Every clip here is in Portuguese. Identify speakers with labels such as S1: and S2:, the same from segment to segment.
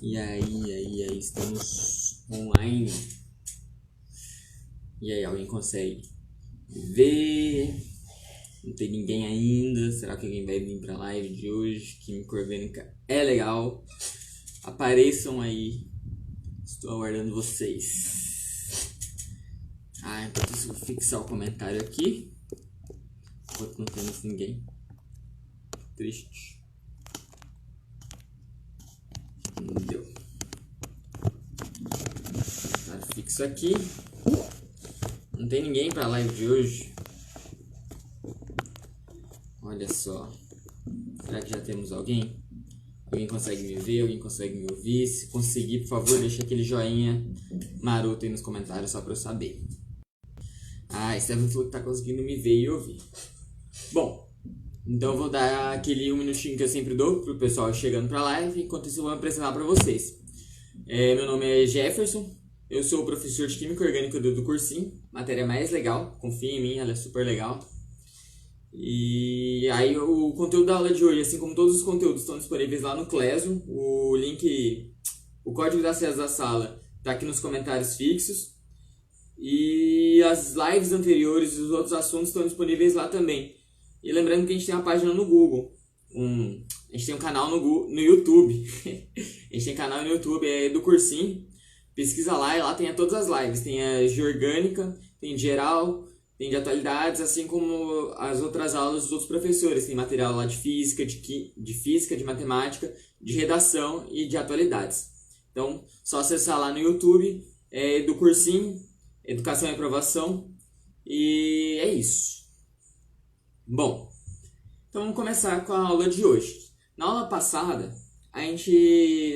S1: E aí, estamos online. E aí, alguém consegue ver? Não tem ninguém ainda. Será que alguém vai vir pra live de hoje? Química orgânica é legal. Apareçam aí. Estou aguardando vocês. Enquanto isso, vou fixar o comentário aqui. Enquanto não temos ninguém. Triste. Não deu. Tá fixo aqui. Não tem ninguém pra live de hoje. Olha só. Será que já temos alguém? Alguém consegue me ver? Alguém consegue me ouvir? Se conseguir, por favor, deixa aquele joinha maroto aí nos comentários só pra eu saber. Steven falou que tá conseguindo me ver e ouvir. Bom, então eu vou dar aquele 1 minutinho que eu sempre dou pro pessoal chegando pra live. Enquanto isso eu vou me apresentar pra vocês. Meu nome é Jefferson. Eu sou o professor de Química Orgânica do cursinho. Matéria mais legal. Confia em mim, ela é super legal. E aí o conteúdo da aula de hoje, assim como todos os conteúdos, estão disponíveis lá no Classroom. O link, o código de acesso da sala tá aqui nos comentários fixos. E as lives anteriores e os outros assuntos estão disponíveis lá também. E lembrando que a gente tem uma página no Google. A gente tem um canal no YouTube. A gente tem canal no YouTube, é do cursinho. Pesquisa lá e lá tem todas as lives. Tem a de orgânica, tem de geral, tem de atualidades, assim como as outras aulas dos outros professores. Tem material lá de física, de matemática, de redação e de atualidades. Então, só acessar lá no YouTube, do cursinho, Educação e Aprovação. E é isso. Bom, então vamos começar com a aula de hoje. Na aula passada,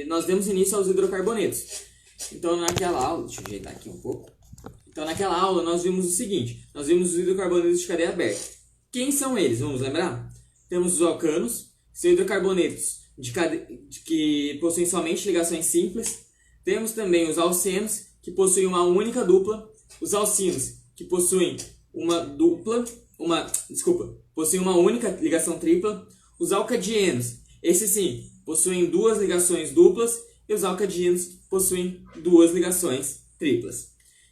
S1: nós demos início aos hidrocarbonetos. Então naquela aula, deixa eu ajeitar aqui um pouco. Então naquela aula nós vimos o seguinte, nós vimos os hidrocarbonetos de cadeia aberta. Quem são eles? Vamos lembrar? Temos os alcanos, que são hidrocarbonetos que possuem somente ligações simples. Temos também os alcenos, que possuem uma única dupla. Os alcinos, que possuem possuem uma única ligação tripla. Os alcadienos, esses sim, possuem duas ligações duplas. E os alcadienos possuem duas ligações triplas.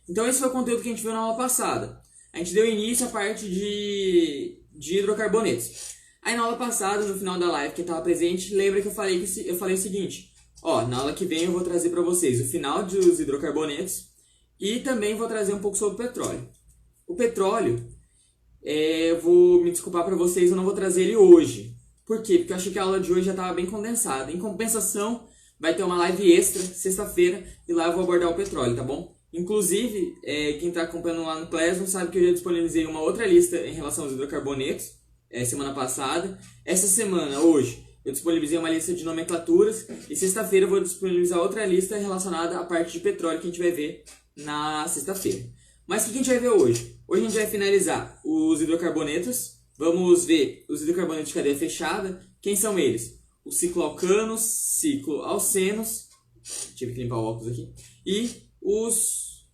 S1: Então esse foi o conteúdo que a gente viu na aula passada. A gente deu início à parte de hidrocarbonetos. Aí na aula passada, no final da live, quem estava presente, lembra que eu falei o seguinte. Na aula que vem eu vou trazer para vocês o final dos hidrocarbonetos e também vou trazer um pouco sobre o petróleo. O petróleo, eu vou me desculpar para vocês, eu não vou trazer ele hoje. Por quê? Porque eu achei que a aula de hoje já estava bem condensada. Em compensação, vai ter uma live extra, sexta-feira, e lá eu vou abordar o petróleo, tá bom? Inclusive, quem está acompanhando lá no Classroom sabe que eu já disponibilizei uma outra lista em relação aos hidrocarbonetos, semana passada. Essa semana, hoje, eu disponibilizei uma lista de nomenclaturas, e sexta-feira eu vou disponibilizar outra lista relacionada à parte de petróleo que a gente vai ver na sexta-feira. Mas o que a gente vai ver hoje? Hoje a gente vai finalizar os hidrocarbonetos, vamos ver os hidrocarbonetos de cadeia fechada. Quem são eles? Os cicloalcanos, cicloalcenos, tive que limpar o óculos aqui, e os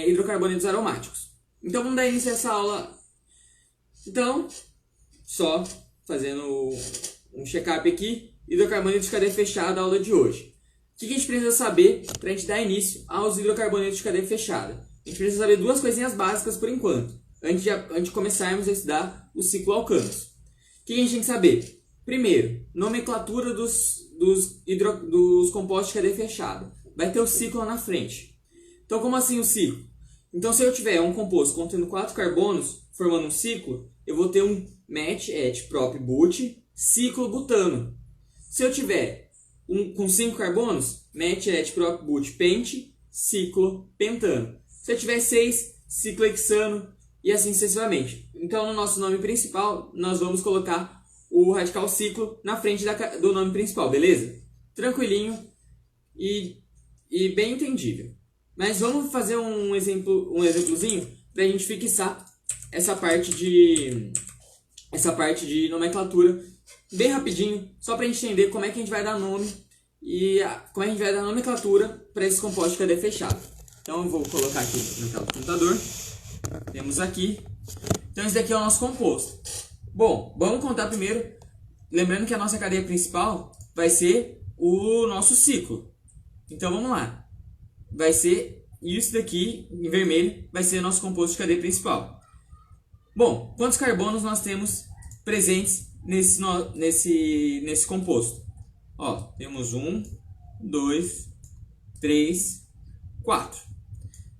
S1: hidrocarbonetos aromáticos. Então vamos dar início a essa aula. Então, só fazendo um check-up aqui, hidrocarbonetos de cadeia fechada, a aula de hoje. O que a gente precisa saber para a gente dar início aos hidrocarbonetos de cadeia fechada? A gente precisa saber duas coisinhas básicas por enquanto, antes de começarmos a estudar os cicloalcanos. O que a gente tem que saber? Primeiro, nomenclatura dos compostos de cadeia fechada. Vai ter o ciclo lá na frente. Então, como assim o ciclo? Então, se eu tiver um composto contendo 4 carbonos, formando um ciclo, eu vou ter um MET, ET, prop, but, ciclo butano. Se eu tiver com 5 carbonos, MET, ET, prop, but, pente, ciclo pentano. Se eu tiver 6, ciclo hexano e assim sucessivamente. Então, no nosso nome principal, nós vamos colocar o radical ciclo na frente do nome principal, beleza? Tranquilinho e bem entendível. Mas vamos fazer um exemplozinho para a gente fixar essa parte de nomenclatura bem rapidinho, só para a gente entender como é que a gente vai dar nome e como é que a gente vai dar nomenclatura para esses compostos de cadeia fechada. Então eu vou colocar aqui no tela do computador. Temos aqui. Então esse daqui é o nosso composto. Bom, vamos contar primeiro, lembrando que a nossa cadeia principal vai ser o nosso ciclo. Então vamos lá. Vai ser isso daqui, em vermelho, vai ser o nosso composto de cadeia principal. Bom, quantos carbonos nós temos presentes nesse composto? Ó, temos 1, 2, 3, 4.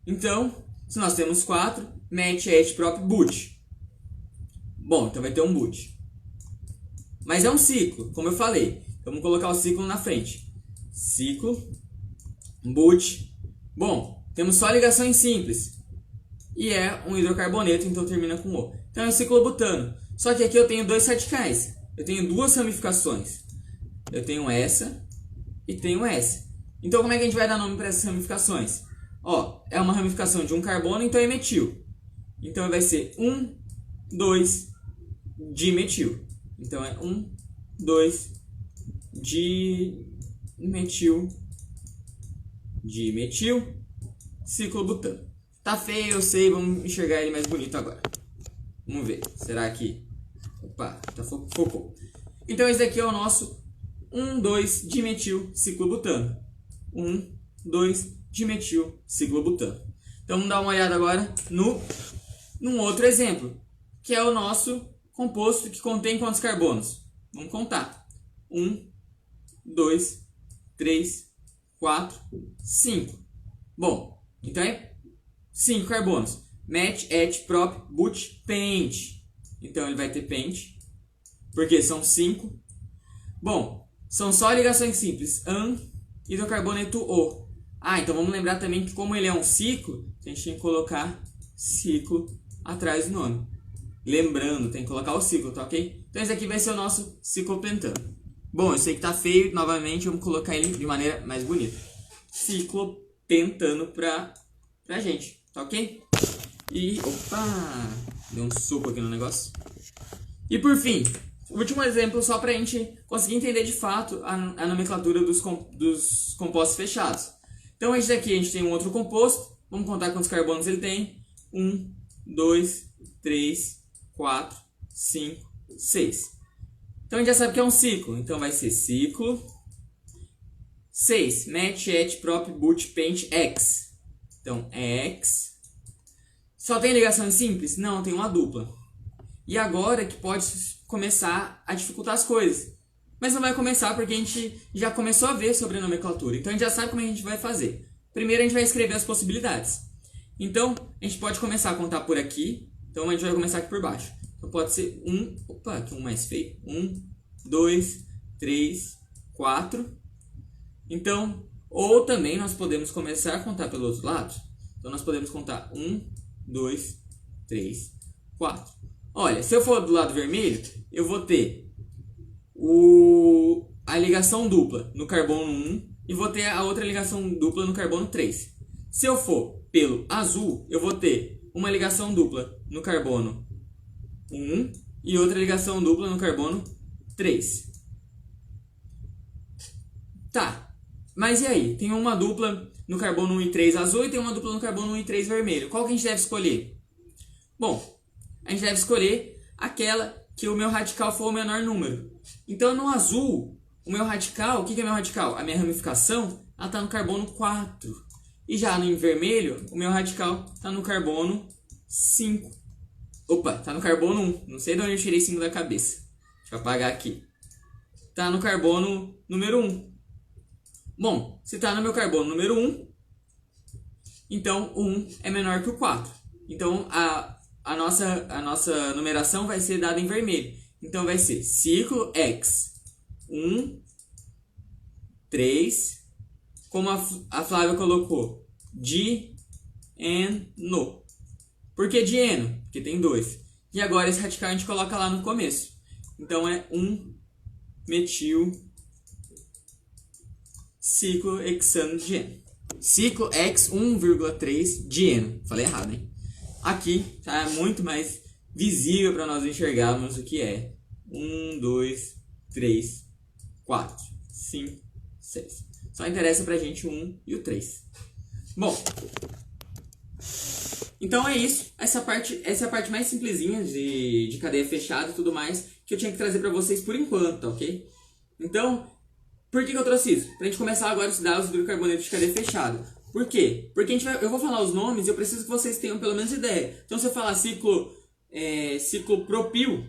S1: Então, se nós temos 4, match, et, prop, but. Bom, então vai ter um but. Mas é um ciclo, como eu falei. Vamos colocar o ciclo na frente. Ciclo, but. Bom, temos só ligações simples. E é um hidrocarboneto, então termina com O. Então é um ciclobutano. Só que aqui eu tenho dois radicais. Eu tenho duas ramificações. Eu tenho essa e tenho essa. Então como é que a gente vai dar nome para essas ramificações? Ó, é uma ramificação de um carbono, então é metil. Então vai ser 1, 2, dimetil. Então é 1, 2, dimetil, ciclobutano. Tá feio, eu sei, vamos enxergar ele mais bonito agora. Vamos ver, será que... Opa, tá focou. Então esse daqui é o nosso 1, 2, dimetil, ciclobutano. 1, 2, dimetil, ciclobutano. Então vamos dar uma olhada agora num outro exemplo, que é o nosso composto que contém quantos carbonos? Vamos contar. 1, 2, 3, 4, 5. Bom, então é 5 carbonos. Match, et, prop, but, pent. Então ele vai ter pent, porque são 5. Bom, são só ligações simples. An, hidrocarboneto O. Ah, então vamos lembrar também que como ele é um ciclo, a gente tem que colocar ciclo atrás do nome. Lembrando, tem que colocar o ciclo, tá ok? Então esse aqui vai ser o nosso ciclopentano. Bom, eu sei que tá feio, novamente vamos colocar ele de maneira mais bonita. Ciclopentano pra gente, tá ok? E, opa, deu um soco aqui no negócio. E por fim, o último exemplo só pra gente conseguir entender de fato a nomenclatura dos compostos fechados. Então esse daqui a gente tem um outro composto, vamos contar quantos carbonos ele tem. 1, 2, 3, 4, 5, 6. Então a gente já sabe que é um ciclo, então vai ser ciclo 6, match, et, prop, but, pent, x. Então x. Só tem ligações simples? Não, tem uma dupla. E agora que pode começar a dificultar as coisas. Mas não vai começar porque a gente já começou a ver sobre a nomenclatura. Então a gente já sabe como a gente vai fazer. Primeiro a gente vai escrever as possibilidades. Então a gente pode começar a contar por aqui. Então a gente vai começar aqui por baixo. Então pode ser 1, opa, aqui um mais feio. 1, 2, 3, 4. Então, ou também nós podemos começar a contar pelo outro lado. Então nós podemos contar 1, 2, 3, 4. Olha, se eu for do lado vermelho, eu vou ter a ligação dupla no carbono 1 e vou ter a outra ligação dupla no carbono 3. Se eu for pelo azul, eu vou ter uma ligação dupla no carbono 1 e outra ligação dupla no carbono 3. Tá, mas e aí? Tem uma dupla no carbono 1 e 3 azul e tem uma dupla no carbono 1 e 3 vermelho. Qual que a gente deve escolher? Bom, a gente deve escolher aquela que o meu radical for o menor número. Então no azul, o meu radical, o que é meu radical? A minha ramificação, ela está no carbono 4. E já no vermelho, o meu radical está no carbono 5. Opa, está no carbono 1. Não sei de onde eu tirei 5 da cabeça. Deixa eu apagar aqui. Está no carbono número 1. Bom, se está no meu carbono número 1, então o 1 é menor que o 4. Então a nossa numeração vai ser dada em vermelho. Então vai ser ciclo X 1, 3, como a Flávia colocou, dieno. Por que dieno? Porque tem 2. E agora esse radical a gente coloca lá no começo. Então é 1 metil ciclo hexano dieno. Ciclo X 1,3 dieno. Falei errado, hein? Aqui tá muito mais visível para nós enxergarmos o que é 1, 2, 3, 4, 5, 6. Só interessa pra gente o 1 e o 3. Bom, então é isso. Essa é a parte mais simplesinha de cadeia fechada e tudo mais que eu tinha que trazer para vocês por enquanto, tá ok? Então, Por que eu trouxe isso? Pra gente começar agora a estudar os hidrocarbonetos de cadeia fechada. Por quê? Porque eu vou falar os nomes e eu preciso que vocês tenham pelo menos ideia. Então, se eu falar ciclopropil,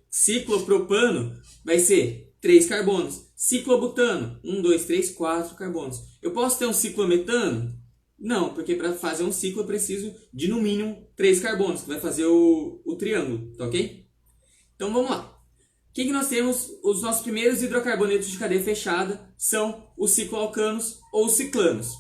S1: ciclopropano, vai ser 3 carbonos. Ciclobutano, 1, 2, 3, 4 carbonos. Eu posso ter um ciclometano? Não, porque para fazer um ciclo eu preciso de no mínimo 3 carbonos, que vai fazer o triângulo, tá ok? Então vamos lá. O que nós temos? Os nossos primeiros hidrocarbonetos de cadeia fechada são os cicloalcanos ou ciclanos.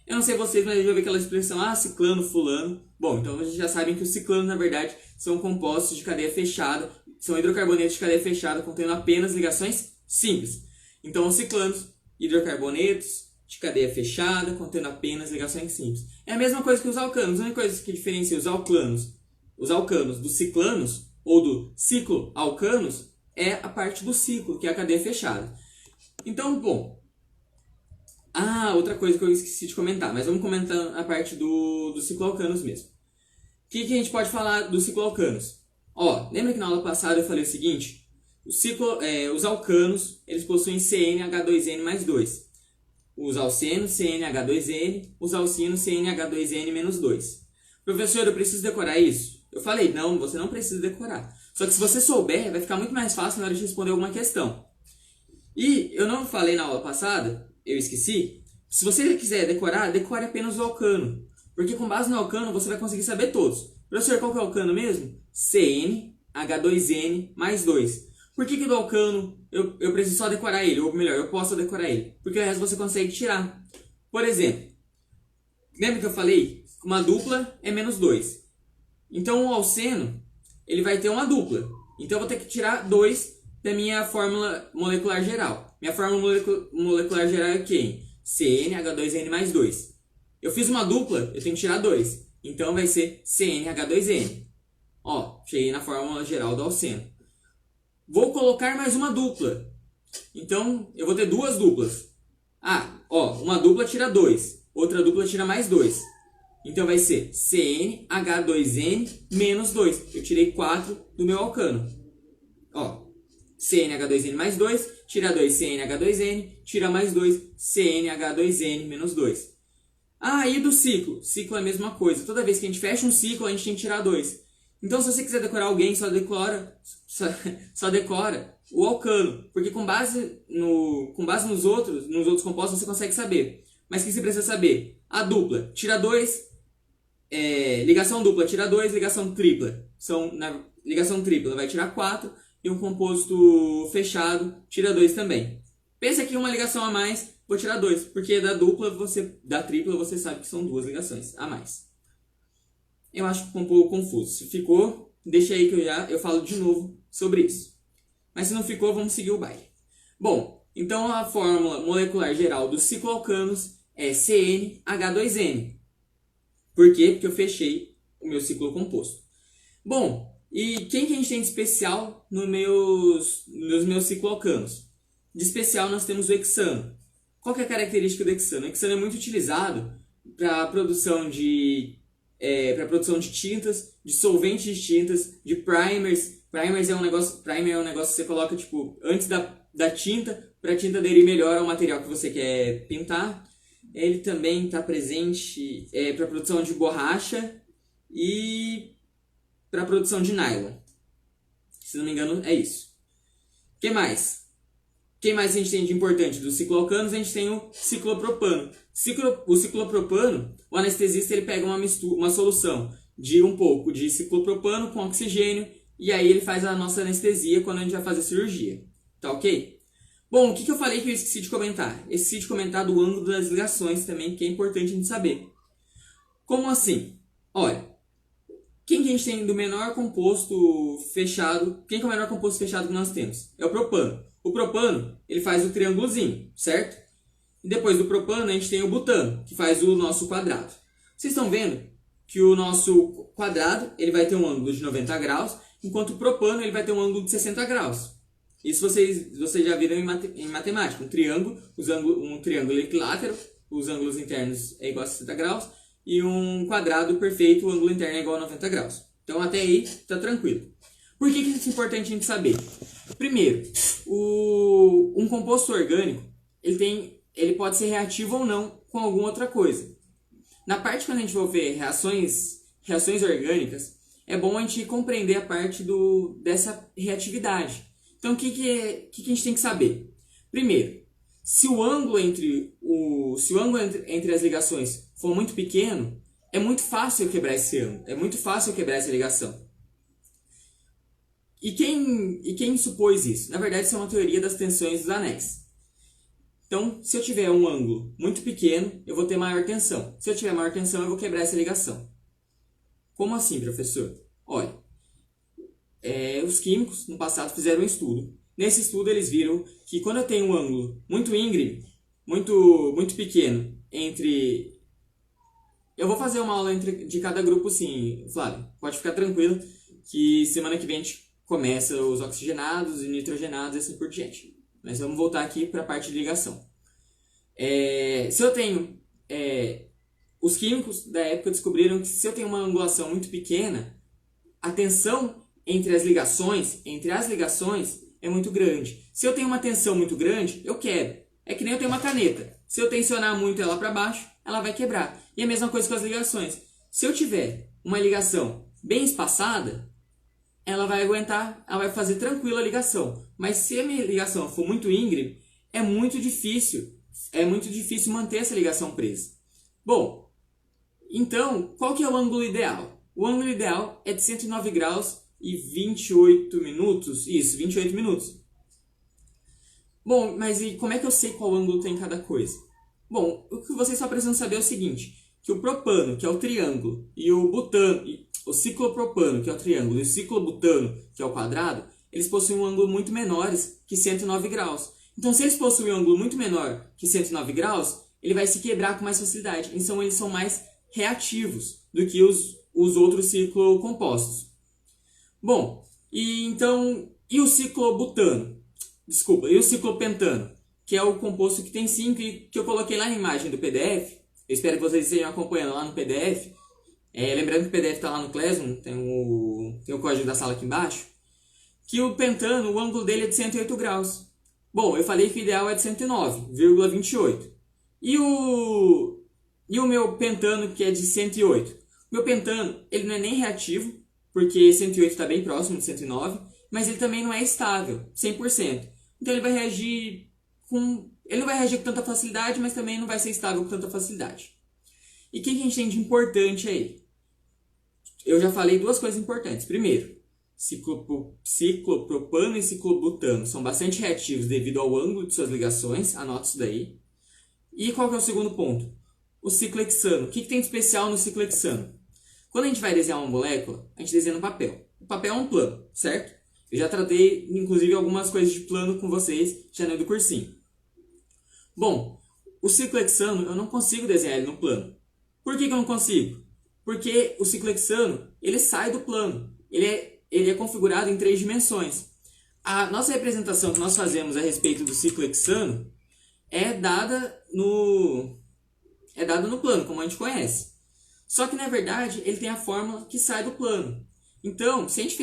S1: Eu não sei vocês, mas eu já vi aquela expressão, ciclano, fulano. Bom, então vocês já sabem que os ciclanos, na verdade, são compostos de cadeia fechada, são hidrocarbonetos de cadeia fechada contendo apenas ligações simples. Então, os ciclanos, hidrocarbonetos de cadeia fechada contendo apenas ligações simples. É a mesma coisa que os alcanos. A única coisa que diferencia os alcanos dos ciclanos ou do cicloalcanos é a parte do ciclo, que é a cadeia fechada. Então, bom. Outra coisa que eu esqueci de comentar, mas vamos comentar a parte dos cicloalcanos mesmo. O que a gente pode falar dos cicloalcanos? Lembra que na aula passada eu falei o seguinte? Os alcanos, eles possuem CnH2n mais 2. Os alcenos, CnH2n. Os alcinos, CnH2n menos 2. Professor, eu preciso decorar isso? Eu falei, não, você não precisa decorar. Só que se você souber, vai ficar muito mais fácil na hora de responder alguma questão. E eu não falei na aula passada, eu esqueci. Se você quiser decorar, decore apenas o alcano. Porque com base no alcano, você vai conseguir saber todos. Professor, qual que é o alcano mesmo? CnH2n mais 2. Por que do alcano eu preciso só decorar ele? Ou melhor, eu posso decorar ele? Porque o resto você consegue tirar. Por exemplo, lembra que eu falei que uma dupla é menos 2. Então o alceno, ele vai ter uma dupla. Então eu vou ter que tirar 2 da minha fórmula molecular geral. Minha fórmula molecular geral é quem? CnH2n mais 2. Eu fiz uma dupla, eu tenho que tirar 2. Então vai ser CnH2n. Cheguei na fórmula geral do alceno. Vou colocar mais uma dupla. Então, eu vou ter duas duplas. Uma dupla tira 2. Outra dupla tira mais 2. Então, vai ser CnH2n menos 2. Eu tirei 4 do meu alcano. CnH2n mais 2, tira 2 CnH2n, tira mais 2 CnH2n menos 2. E do ciclo? Ciclo é a mesma coisa. Toda vez que a gente fecha um ciclo, a gente tem que tirar 2. Então, se você quiser decorar alguém, só decora o alcano. Porque com base nos outros compostos, você consegue saber. Mas o que você precisa saber? A dupla, tira 2. Ligação dupla, tira 2. Ligação tripla. Ligação tripla vai tirar 4. E um composto fechado, tira 2 também. Pensa aqui uma ligação a mais, vou tirar 2. Porque da tripla, você sabe que são 2 ligações a mais. Eu acho que ficou um pouco confuso. Se ficou, deixa aí que eu falo de novo sobre isso. Mas se não ficou, vamos seguir o baile. Bom, então a fórmula molecular geral dos cicloalcanos é CnH2n. Por quê? Porque eu fechei o meu ciclo composto. Bom, e quem que a gente tem de especial nos meus cicloalcanos? De especial nós temos o hexano. Qual que é a característica do hexano? O hexano é muito utilizado para a produção de tintas, de solventes de tintas, de primers. Primer é um negócio que você coloca antes da tinta, para a tinta aderir melhor ao material que você quer pintar. Ele também está presente para a produção de borracha e para a produção de nylon. Se não me engano, é isso. O que mais? Quem mais a gente tem de importante dos cicloalcanos? A gente tem o ciclopropano. O ciclopropano, o anestesista ele pega uma solução de um pouco de ciclopropano com oxigênio e aí ele faz a nossa anestesia quando a gente vai fazer cirurgia. Tá ok? Bom, o que eu falei que eu esqueci de comentar? Esqueci de comentar do ângulo das ligações também, que é importante a gente saber. Como assim? Olha, quem que a gente tem do menor composto fechado? Quem que é o menor composto fechado que nós temos? É o propano. O propano, ele faz o triângulozinho, certo? E depois do propano, a gente tem o butano, que faz o nosso quadrado. Vocês estão vendo que o nosso quadrado ele vai ter um ângulo de 90 graus, enquanto o propano ele vai ter um ângulo de 60 graus. Isso vocês já viram em matemática. Um triângulo equilátero, os ângulos internos é igual a 60 graus, e um quadrado perfeito, o ângulo interno é igual a 90 graus. Então até aí está tranquilo. Por que isso é importante a gente saber? Primeiro, um composto orgânico, ele pode ser reativo ou não com alguma outra coisa. Na parte quando a gente for ver reações orgânicas, é bom a gente compreender a parte dessa reatividade. Então, o que a gente tem que saber? Primeiro, se o ângulo entre as ligações for muito pequeno, é muito fácil eu quebrar esse ângulo, é muito fácil eu quebrar essa ligação. E quem supôs isso? Na verdade, isso é uma teoria das tensões dos anéis. Então, se eu tiver um ângulo muito pequeno, eu vou ter maior tensão. Se eu tiver maior tensão, eu vou quebrar essa ligação. Como assim, professor? Olha, os químicos no passado fizeram um estudo. Nesse estudo, eles viram que quando eu tenho um ângulo muito íngreme, muito pequeno, entre... Eu vou fazer uma aula de cada grupo, sim, Flávio. Pode ficar tranquilo que semana que vem a gente começa os oxigenados e nitrogenados e assim por diante. Mas vamos voltar aqui para a parte de ligação. Se eu tenho... os químicos da época descobriram que se eu tenho uma angulação muito pequena, a tensão entre as ligações é muito grande. Se eu tenho uma tensão muito grande, eu quebro. É que nem eu tenho uma caneta. Se eu tensionar muito ela para baixo, ela vai quebrar. E a mesma coisa com as ligações. Se eu tiver uma ligação bem espaçada, ela vai aguentar, ela vai fazer tranquila a ligação. Mas se a minha ligação for muito íngreme, é muito difícil manter essa ligação presa. Bom, então, qual que é o ângulo ideal? O ângulo ideal é de 109 graus e 28 minutos. Isso, 28 minutos. Bom, mas e como é que eu sei qual ângulo tem cada coisa? Bom, o que vocês só precisam saber é o seguinte, que o propano, que é o triângulo, e o butano, o ciclopropano, que é o triângulo, e o ciclobutano, que é o quadrado, eles possuem um ângulo muito menores que 109 graus. Então, se eles possuem um ângulo muito menor que 109 graus, ele vai se quebrar com mais facilidade. Então, eles são mais reativos do que os outros ciclocompostos. Bom, e o ciclobutano? Desculpa, e o ciclopentano? Que é o composto que tem 5 e que eu coloquei lá na imagem do PDF. Eu espero que vocês estejam acompanhando lá no PDF. Lembrando que o PDF está lá no Classroom, tem o código da sala aqui embaixo. Que o pentano, o ângulo dele é de 108 graus. Bom, eu falei que o ideal é de 109,28. E o meu pentano, que é de 108? O meu pentano, ele não é nem reativo, porque 108 está bem próximo de 109, mas ele também não é estável, 100%. Então ele vai reagir ele não vai reagir com tanta facilidade, mas também não vai ser estável com tanta facilidade. E o que a gente tem de importante aí? Eu já falei duas coisas importantes. Primeiro, ciclopropano e ciclobutano são bastante reativos devido ao ângulo de suas ligações, anota isso daí. E qual que é o segundo ponto? O ciclohexano. O que tem de especial no ciclohexano? Quando a gente vai desenhar uma molécula, a gente desenha no papel. O papel é um plano, certo? Eu já tratei, inclusive, algumas coisas de plano com vocês já no do cursinho. Bom, o ciclohexano eu não consigo desenhar ele no plano. Por que eu não consigo? Porque o ciclohexano, ele sai do plano. Ele é configurado em 3 dimensões. A nossa representação que nós fazemos a respeito do ciclohexano é dada no plano, como a gente conhece. Só que, na verdade, ele tem a fórmula que sai do plano. Então, se a gente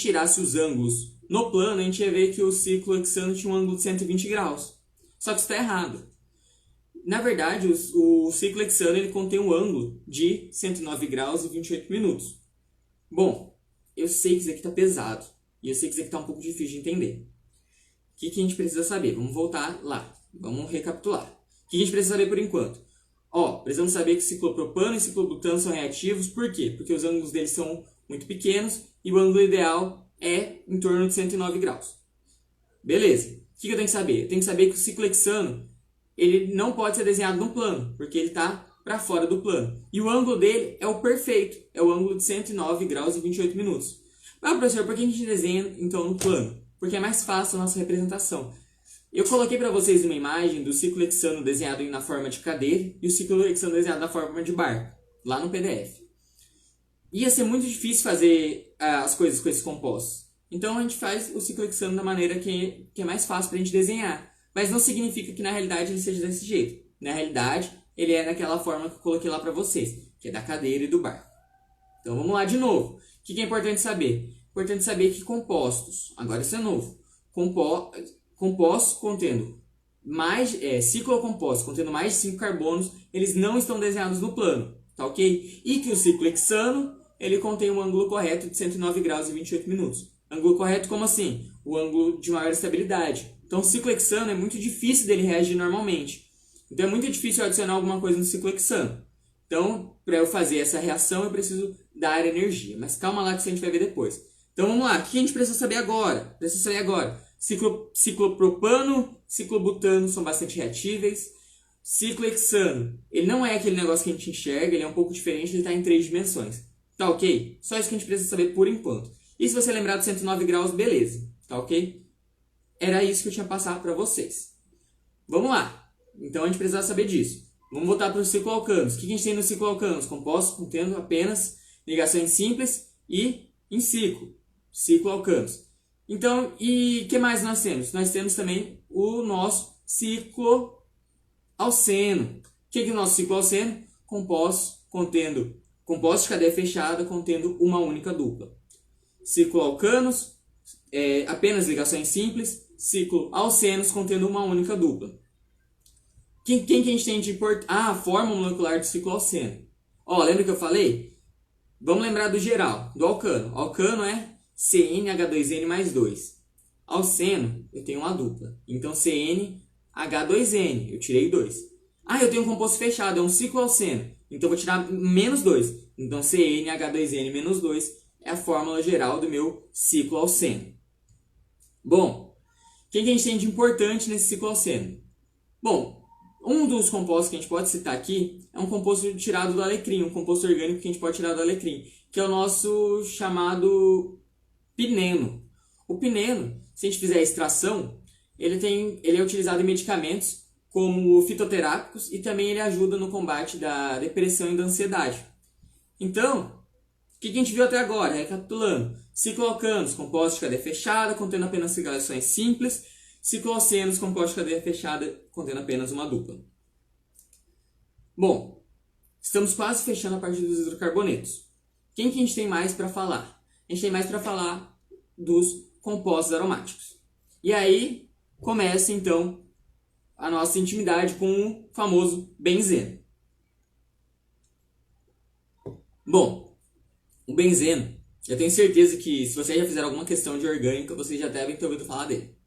S1: tirasse os ângulos no plano, a gente ia ver que o ciclohexano tinha um ângulo de 120 graus. Só que isso está errado. Na verdade, o ciclohexano ele contém um ângulo de 109 graus e 28 minutos. Bom, eu sei que isso aqui está pesado. E eu sei que isso aqui está um pouco difícil de entender. O que a gente precisa saber? Vamos voltar lá. Vamos recapitular. O que a gente precisa saber por enquanto? Precisamos saber que ciclopropano e ciclobutano são reativos. Por quê? Porque os ângulos deles são muito pequenos e o ângulo ideal é em torno de 109 graus. Beleza. O que eu tenho que saber? Eu tenho que saber que o ciclohexano ele não pode ser desenhado no plano, porque ele está para fora do plano. E o ângulo dele é o perfeito, é o ângulo de 109 graus e 28 minutos. Mas, professor, por que a gente desenha então no plano? Porque é mais fácil a nossa representação. Eu coloquei para vocês uma imagem do ciclohexano desenhado na forma de cadeira e o ciclohexano desenhado na forma de barco, lá no PDF. Ia ser muito difícil fazer as coisas com esses compostos. Então a gente faz o ciclohexano da maneira que é mais fácil para a gente desenhar. Mas não significa que na realidade ele seja desse jeito. Na realidade, ele é daquela forma que eu coloquei lá para vocês, que é da cadeira e do barco. Então vamos lá de novo. O que é importante saber? importante saber que compostos, agora isso é novo, compostos contendo ciclocompostos contendo mais de 5 carbonos, eles não estão desenhados no plano, tá ok? E que o ciclo hexano, ele contém um ângulo correto de 109 graus e 28 minutos. Ângulo correto como assim? O ângulo de maior estabilidade. Então o ciclo hexano é muito difícil dele reagir normalmente. Então é muito difícil eu adicionar alguma coisa no ciclo hexano. Então, para eu fazer essa reação, eu preciso dar energia. Mas calma lá que isso a gente vai ver depois. Então vamos lá, o que a gente precisa saber agora? Precisa saber agora. Ciclopropano, ciclobutano são bastante reatíveis. Ciclo hexano, ele não é aquele negócio que a gente enxerga, ele é um pouco diferente, ele está em 3 dimensões. Tá ok? Só isso que a gente precisa saber por enquanto. E se você lembrar de 109 graus, beleza. Tá ok? Era isso que eu tinha passado para vocês. Vamos lá. Então a gente precisa saber disso. Vamos voltar para os cicloalcanos. O que a gente tem nos cicloalcanos? Compostos contendo apenas ligações simples e em ciclo. Cicloalcanos. Então, e o que mais nós temos? Nós temos também o nosso cicloalceno. O que é o nosso cicloalceno? Compostos de cadeia fechada contendo uma única dupla. Cicloalcanos, apenas ligações simples. Cicloalcenos contendo uma única dupla. Quem que a gente tem de importância? A fórmula molecular do cicloalceno. Lembra que eu falei? Vamos lembrar do geral, do alcano. Alcano é CnH2n mais 2. Alceno, eu tenho uma dupla. Então, CnH2n, eu tirei 2. Eu tenho um composto fechado, é um cicloalceno. Então, eu vou tirar menos 2. Então, CnH2n menos 2 é a fórmula geral do meu cicloalceno. Bom, o que a gente tem de importante nesse cicloalceno? Bom, um dos compostos que a gente pode citar aqui é um composto tirado do alecrim, um composto orgânico que a gente pode tirar do alecrim, que é o nosso chamado pineno. O pineno, se a gente fizer a extração, ele é utilizado em medicamentos como fitoterápicos e também ele ajuda no combate da depressão e da ansiedade. Então, o que a gente viu até agora? Recapitulando, cicloalcanos, compostos de cadeia fechada, contendo apenas ligações simples, cicloalcenos, compostos de cadeia fechada, contendo apenas uma dupla. Bom, estamos quase fechando a parte dos hidrocarbonetos. Quem que a gente tem mais para falar? A gente tem mais para falar dos compostos aromáticos. E aí começa então a nossa intimidade com o famoso benzeno. Bom, o benzeno, eu tenho certeza que se vocês já fizeram alguma questão de orgânica, vocês já devem ter ouvido falar dele.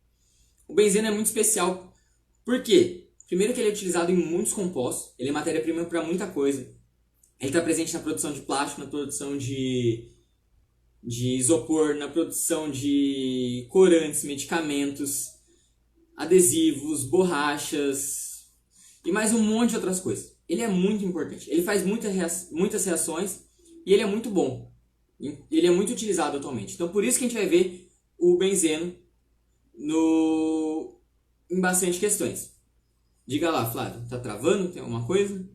S1: O benzeno é muito especial, por quê? Primeiro que ele é utilizado em muitos compostos, ele é matéria-prima para muita coisa. Ele está presente na produção de plástico, na produção de isopor, na produção de corantes, medicamentos, adesivos, borrachas e mais um monte de outras coisas. Ele é muito importante, ele faz muitas reações e ele é muito bom. Ele é muito utilizado atualmente. Então por isso que a gente vai ver o benzeno em bastante questões. Diga lá, Flávio, tá travando? Tem alguma coisa?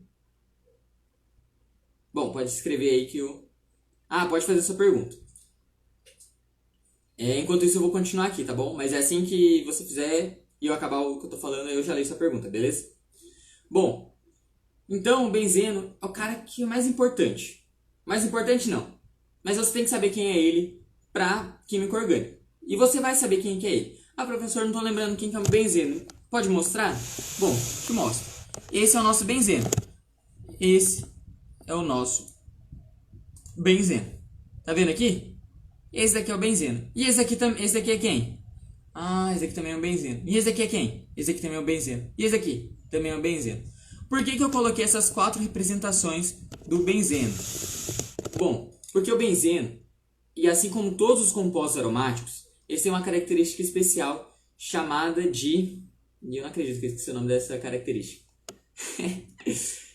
S1: Bom, pode escrever aí que eu... pode fazer a sua pergunta. Enquanto isso eu vou continuar aqui, tá bom? Mas é assim que você fizer e eu acabar o que eu tô falando, eu já leio sua pergunta, beleza? Bom, então o benzeno é o cara que é mais importante. Mais importante não, mas você tem que saber quem é ele para química orgânica. E você vai saber quem que é ele. Professor, não tô lembrando quem que é o benzeno. Pode mostrar? Bom, te mostro. Esse é o nosso benzeno. Esse é o nosso benzeno. Tá vendo aqui? Esse daqui é o benzeno. E esse daqui é quem? Esse daqui também é um benzeno. E esse daqui é quem? Esse daqui também é um benzeno. E esse daqui também é um benzeno. Por que eu coloquei essas 4 representações do benzeno? Bom, porque o benzeno, e assim como todos os compostos aromáticos, eles têm uma característica especial chamada de... Eu não acredito que eu esqueci o nome dessa característica.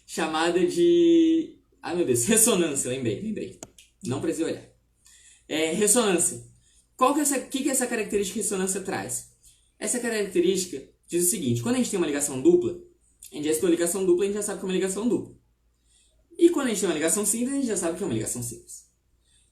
S1: Chamada de... meu Deus, ressonância, lembrei. Não precisei olhar. Ressonância. Que essa característica de ressonância traz? Essa característica diz o seguinte: quando a gente tem uma ligação dupla, a gente já estudou ligação dupla, a gente já sabe que é uma ligação dupla. E quando a gente tem uma ligação simples, a gente já sabe que é uma ligação simples.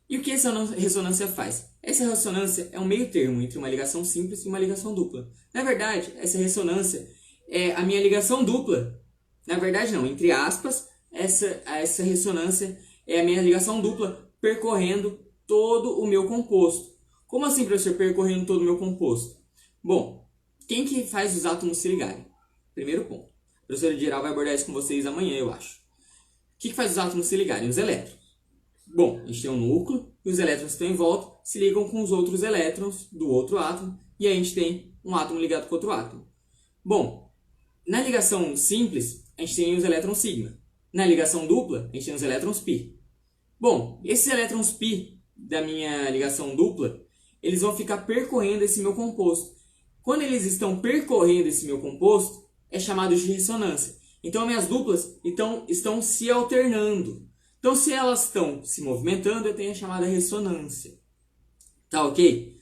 S1: E o que essa ressonância faz? Essa ressonância é um meio termo entre uma ligação simples e uma ligação dupla. Na verdade, essa ressonância é a minha ligação dupla. Na verdade não, entre aspas, essa ressonância é a minha ligação dupla percorrendo todo o meu composto. Como assim, professor, percorrendo todo o meu composto? Bom, quem que faz os átomos se ligarem? Primeiro ponto. A professora Geral vai abordar isso com vocês amanhã, eu acho. O que faz os átomos se ligarem? Os elétrons. Bom, a gente tem um núcleo e os elétrons que estão em volta se ligam com os outros elétrons do outro átomo e aí a gente tem um átomo ligado com outro átomo. Bom, na ligação simples, a gente tem os elétrons sigma. Na ligação dupla, a gente tem os elétrons pi. Bom, esses elétrons pi da minha ligação dupla, eles vão ficar percorrendo esse meu composto. Quando eles estão percorrendo esse meu composto, é chamado de ressonância. Então, minhas duplas estão se alternando. Então, se elas estão se movimentando, eu tenho a chamada ressonância. Tá ok?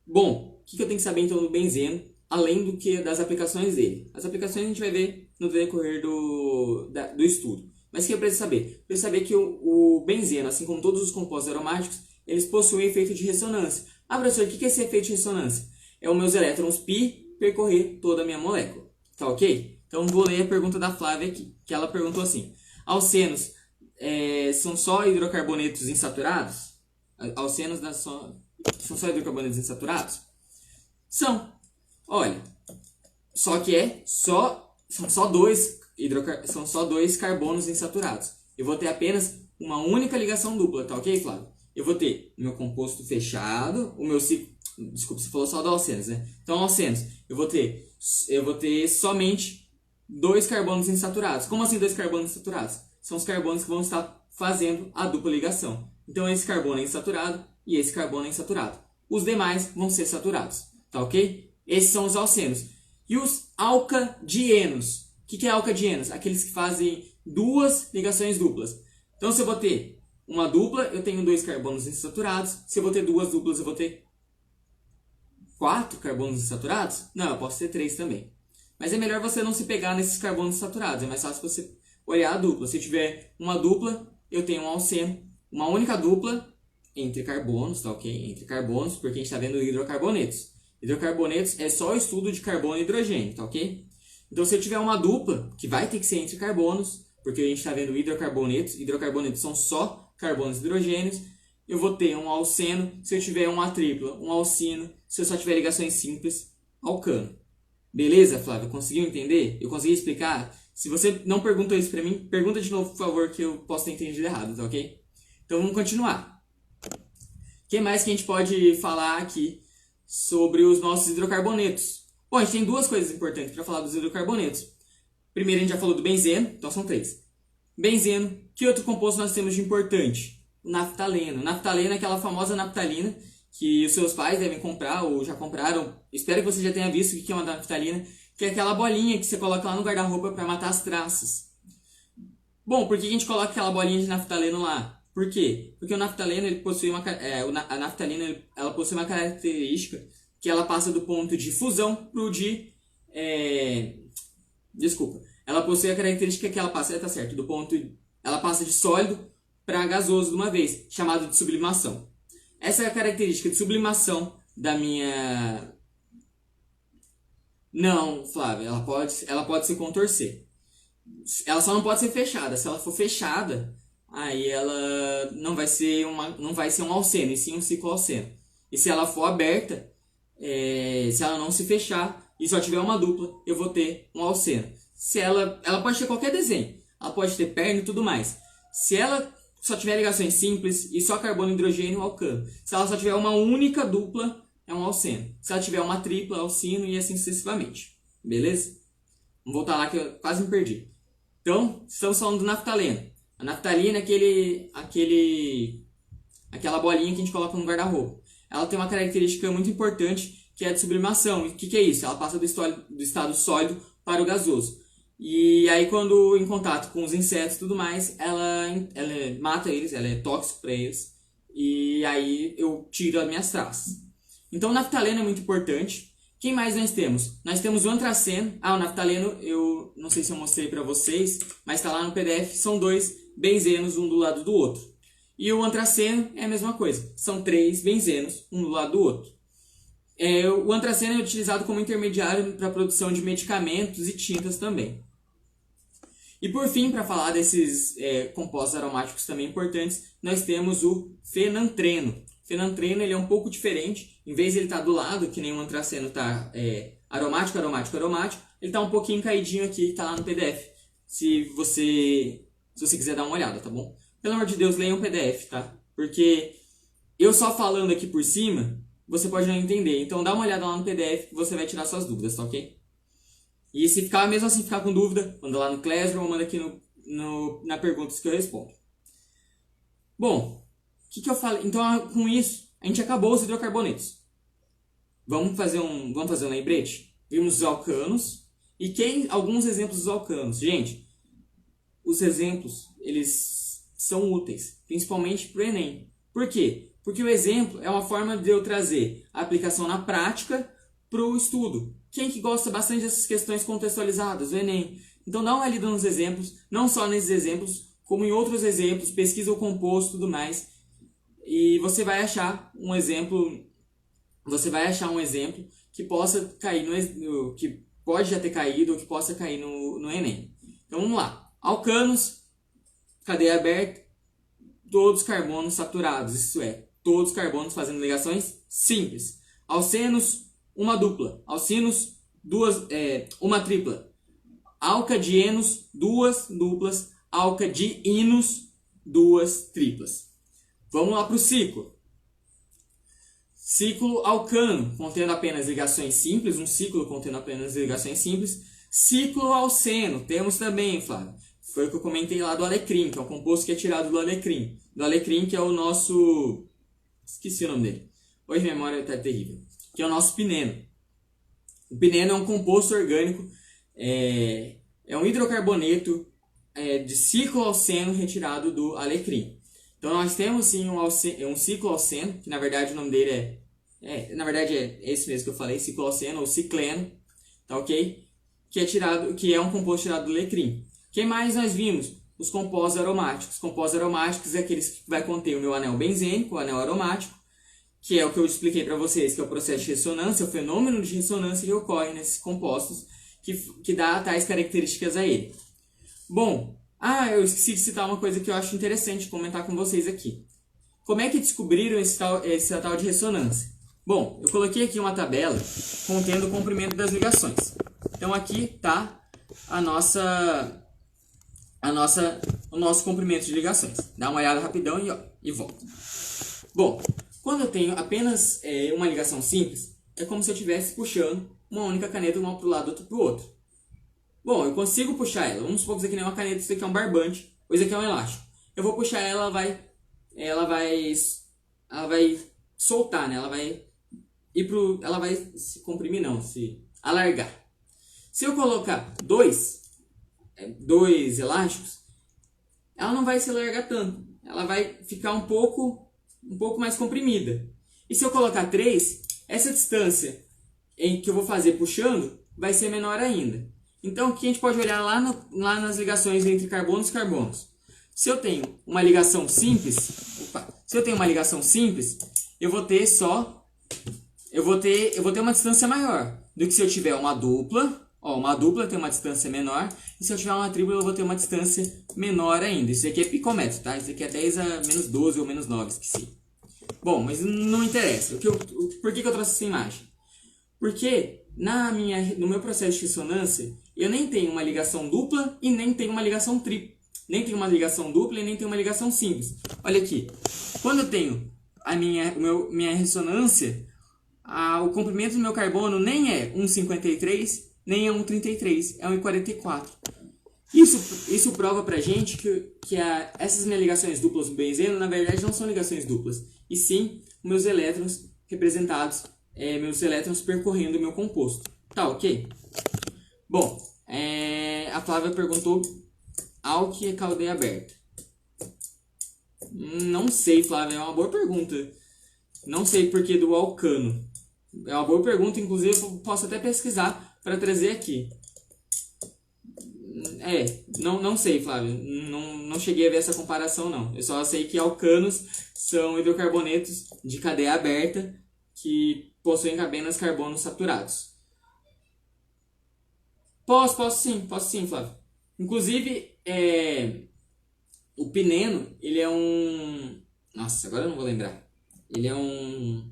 S1: Bom, o que eu tenho que saber então do benzeno, além do que das aplicações dele? As aplicações a gente vai ver no decorrer do estudo. Mas o que eu preciso saber? Eu preciso saber que o benzeno, assim como todos os compostos aromáticos, eles possuem efeito de ressonância. Ah, professor, o que é esse efeito de ressonância? É os meus elétrons pi percorrer toda a minha molécula. Tá ok? Então, vou ler a pergunta da Flávia aqui, que ela perguntou assim: alcenos são só hidrocarbonetos insaturados? Alcenos são só hidrocarbonetos insaturados? São. Olha, só que são só dois carbonos insaturados. Eu vou ter apenas uma única ligação dupla, tá ok, Flávio? Eu vou ter o meu composto fechado, o meu ciclo. Desculpa, você falou só do alcenos, né? Então, alcenos, eu vou ter somente dois carbonos insaturados. Como assim dois carbonos insaturados? São os carbonos que vão estar fazendo a dupla ligação. Então, esse carbono é insaturado e esse carbono é insaturado. Os demais vão ser saturados, tá ok? Esses são os alcenos. E os alcadienos? O que é alcadienos? Aqueles que fazem duas ligações duplas. Então, se eu vou ter uma dupla, eu tenho dois carbonos insaturados. Se eu vou ter duas duplas, eu vou ter 4 carbonos insaturados? Não, eu posso ter 3 também. Mas é melhor você não se pegar nesses carbonos insaturados. É mais fácil você olhar a dupla. Se eu tiver uma dupla, eu tenho um alceno. Uma única dupla entre carbonos, tá ok? Entre carbonos, porque a gente está vendo hidrocarbonetos. Hidrocarbonetos é só o estudo de carbono e hidrogênio, tá ok? Então, se eu tiver uma dupla, que vai ter que ser entre carbonos, porque a gente está vendo hidrocarbonetos. Hidrocarbonetos são só carbonos e hidrogênios. Eu vou ter um alceno. Se eu tiver uma tripla, um alcino. Se eu só tiver ligações simples, alcano. Beleza, Flávio? Conseguiu entender? Eu consegui explicar? Se você não perguntou isso pra mim, pergunta de novo, por favor, que eu posso ter entendido errado, tá ok? Então, vamos continuar. O que mais que a gente pode falar aqui sobre os nossos hidrocarbonetos? Bom, a gente tem duas coisas importantes para falar dos hidrocarbonetos. Primeiro, a gente já falou do benzeno, então são 3. Benzeno. Que outro composto nós temos de importante? O naftaleno. Naftaleno é aquela famosa naftalina que os seus pais devem comprar ou já compraram. Espero que você já tenha visto o que é uma naftalina, que é aquela bolinha que você coloca lá no guarda-roupa para matar as traças. Bom, por que a gente coloca aquela bolinha de naftaleno lá? Por quê? Porque o naftaleno, ele possui a naftalina, ela possui uma característica que ela passa do ponto de fusão para o de... Ela possui a característica que ela passa, tá certo, ela passa de sólido para gasoso de uma vez, chamado de sublimação. Essa é a característica de sublimação da minha... Não, Flávia, ela pode se contorcer. Ela só não pode ser fechada. Se ela for fechada, aí ela não vai ser um alceno, e sim um cicloalceno. E se ela for aberta, se ela não se fechar e só tiver uma dupla, eu vou ter um alceno. Se ela pode ter qualquer desenho. Ela pode ter perna e tudo mais. Se ela só tiver ligações simples e só carbono e hidrogênio, alcano. Se ela só tiver uma única dupla, é um alceno. Se ela tiver uma tripla, alcino e assim sucessivamente. Beleza? Vamos voltar lá que eu quase me perdi. Então, estamos falando do naftaleno. A naftalina é aquela bolinha que a gente coloca no guarda-roupa. Ela tem uma característica muito importante, que é a de sublimação. E o que é isso? Ela passa do estado sólido para o gasoso. E aí, quando em contato com os insetos e tudo mais, ela mata eles, ela é tóxica para eles. E aí eu tiro as minhas traças. Então, o naftaleno é muito importante. Quem mais nós temos? Nós temos o antraceno. O naftaleno, eu não sei se eu mostrei para vocês, mas está lá no PDF. São 2 benzenos, um do lado do outro. E o antraceno é a mesma coisa. São 3 benzenos, um do lado do outro. O antraceno é utilizado como intermediário para a produção de medicamentos e tintas também. E por fim, para falar desses compostos aromáticos também importantes, nós temos o fenantreno. Fenantreno ele é um pouco diferente. Em vez de ele estar do lado, que nem o antraceno está aromático, aromático, aromático, ele está um pouquinho caidinho aqui, que está lá no PDF. Se você quiser dar uma olhada, tá bom? Pelo amor de Deus, leiam o PDF, tá? Porque eu só falando aqui por cima, você pode não entender. Então dá uma olhada lá no PDF que você vai tirar suas dúvidas, tá ok? E se ficar, mesmo assim ficar com dúvida, manda lá no Classroom ou manda aqui na perguntas que eu respondo. Bom, o que eu falei? Então com isso, a gente acabou os hidrocarbonetos. Vamos fazer um lembrete? Vimos os alcanos e alguns exemplos dos alcanos. Gente, os exemplos, eles são úteis, principalmente para o Enem. Por quê? Porque o exemplo é uma forma de eu trazer a aplicação na prática para o estudo. Quem que gosta bastante dessas questões contextualizadas? O Enem. Então dá uma lida nos exemplos, não só nesses exemplos, como em outros exemplos, pesquisa o composto e tudo mais. E você vai achar um exemplo que possa cair que pode já ter caído ou que possa cair no Enem. Então vamos lá. Alcanos, cadeia aberta, todos carbonos saturados, isso é, todos carbonos fazendo ligações simples. Alcenos, uma dupla. Alcinos, uma tripla. Alcadienos, duas duplas. Alcadiinos, duas triplas. Vamos lá para o ciclo. Ciclo alcano, contendo apenas ligações simples. Um ciclo contendo apenas ligações simples. Ciclo alceno, temos também, Flávio. Foi o que eu comentei lá do alecrim, que é o composto que é tirado do alecrim. Do alecrim, que é o nosso... Esqueci o nome dele. Hoje a memória está terrível. Que é o nosso pineno. O pineno é um composto orgânico, é um hidrocarboneto de ciclo alceno retirado do alecrim. Então nós temos sim um ciclo alceno, que na verdade o nome dele é esse mesmo que eu falei, ciclo alceno ou cicleno, tá ok? Que é um composto tirado do alecrim. Quem mais nós vimos? Os compostos aromáticos. Os compostos aromáticos é aqueles que vai conter o meu anel benzênico, o anel aromático, que é o que eu expliquei para vocês, que é o processo de ressonância, o fenômeno de ressonância que ocorre nesses compostos, que dá tais características a ele. Bom, eu esqueci de citar uma coisa que eu acho interessante comentar com vocês aqui. Como é que descobriram esse tal de ressonância? Bom, eu coloquei aqui uma tabela contendo o comprimento das ligações. Então aqui está o nosso comprimento de ligações. Dá uma olhada rapidão e volta. Bom, quando eu tenho apenas uma ligação simples, é como se eu estivesse puxando uma única caneta uma para o lado, outra para o outro. Bom, eu consigo puxar ela. Vamos supor que isso aqui não é uma caneta, isso aqui é um barbante, ou isso aqui é um elástico. Eu vou puxar ela, ela vai soltar, né? Ela vai se comprimir, não, se alargar. Se eu colocar dois elásticos, ela não vai se alargar tanto. Ela vai ficar um pouco mais comprimida. E se eu colocar 3, essa distância em que eu vou fazer puxando vai ser menor ainda. Então aqui a gente pode olhar lá nas ligações entre carbonos e carbonos. Se eu tenho uma ligação simples, eu vou ter uma distância maior do que se eu tiver uma dupla. Uma dupla tem uma distância menor, e se eu tiver uma tripla eu vou ter uma distância menor ainda. Isso aqui é picômetro, tá? Isso aqui é 10 a menos 12 ou menos 9, esqueci. Bom, mas não interessa. Por que eu trouxe essa imagem? Porque no meu processo de ressonância, eu nem tenho uma ligação dupla e nem tenho uma ligação tripla. Nem tenho uma ligação dupla e nem tenho uma ligação simples. Olha aqui. Quando eu tenho minha ressonância, o comprimento do meu carbono nem é 1,53, nem é 1,33, é 1,44. Isso prova pra gente que essas minhas ligações duplas no benzeno, na verdade, não são ligações duplas, e sim meus elétrons representados, meus elétrons percorrendo o meu composto. Tá, ok? Bom, a Flávia perguntou alque é cadeia aberta. Não sei, Flávia, é uma boa pergunta. Não sei por que do alcano. É uma boa pergunta, inclusive eu posso até pesquisar para trazer aqui. Não sei, Flávio. Não cheguei a ver essa comparação, não. Eu só sei que alcanos são hidrocarbonetos de cadeia aberta que possuem apenas carbonos saturados. Posso sim, Flávio. Inclusive, o pineno, ele é um... Nossa, agora eu não vou lembrar. ele é um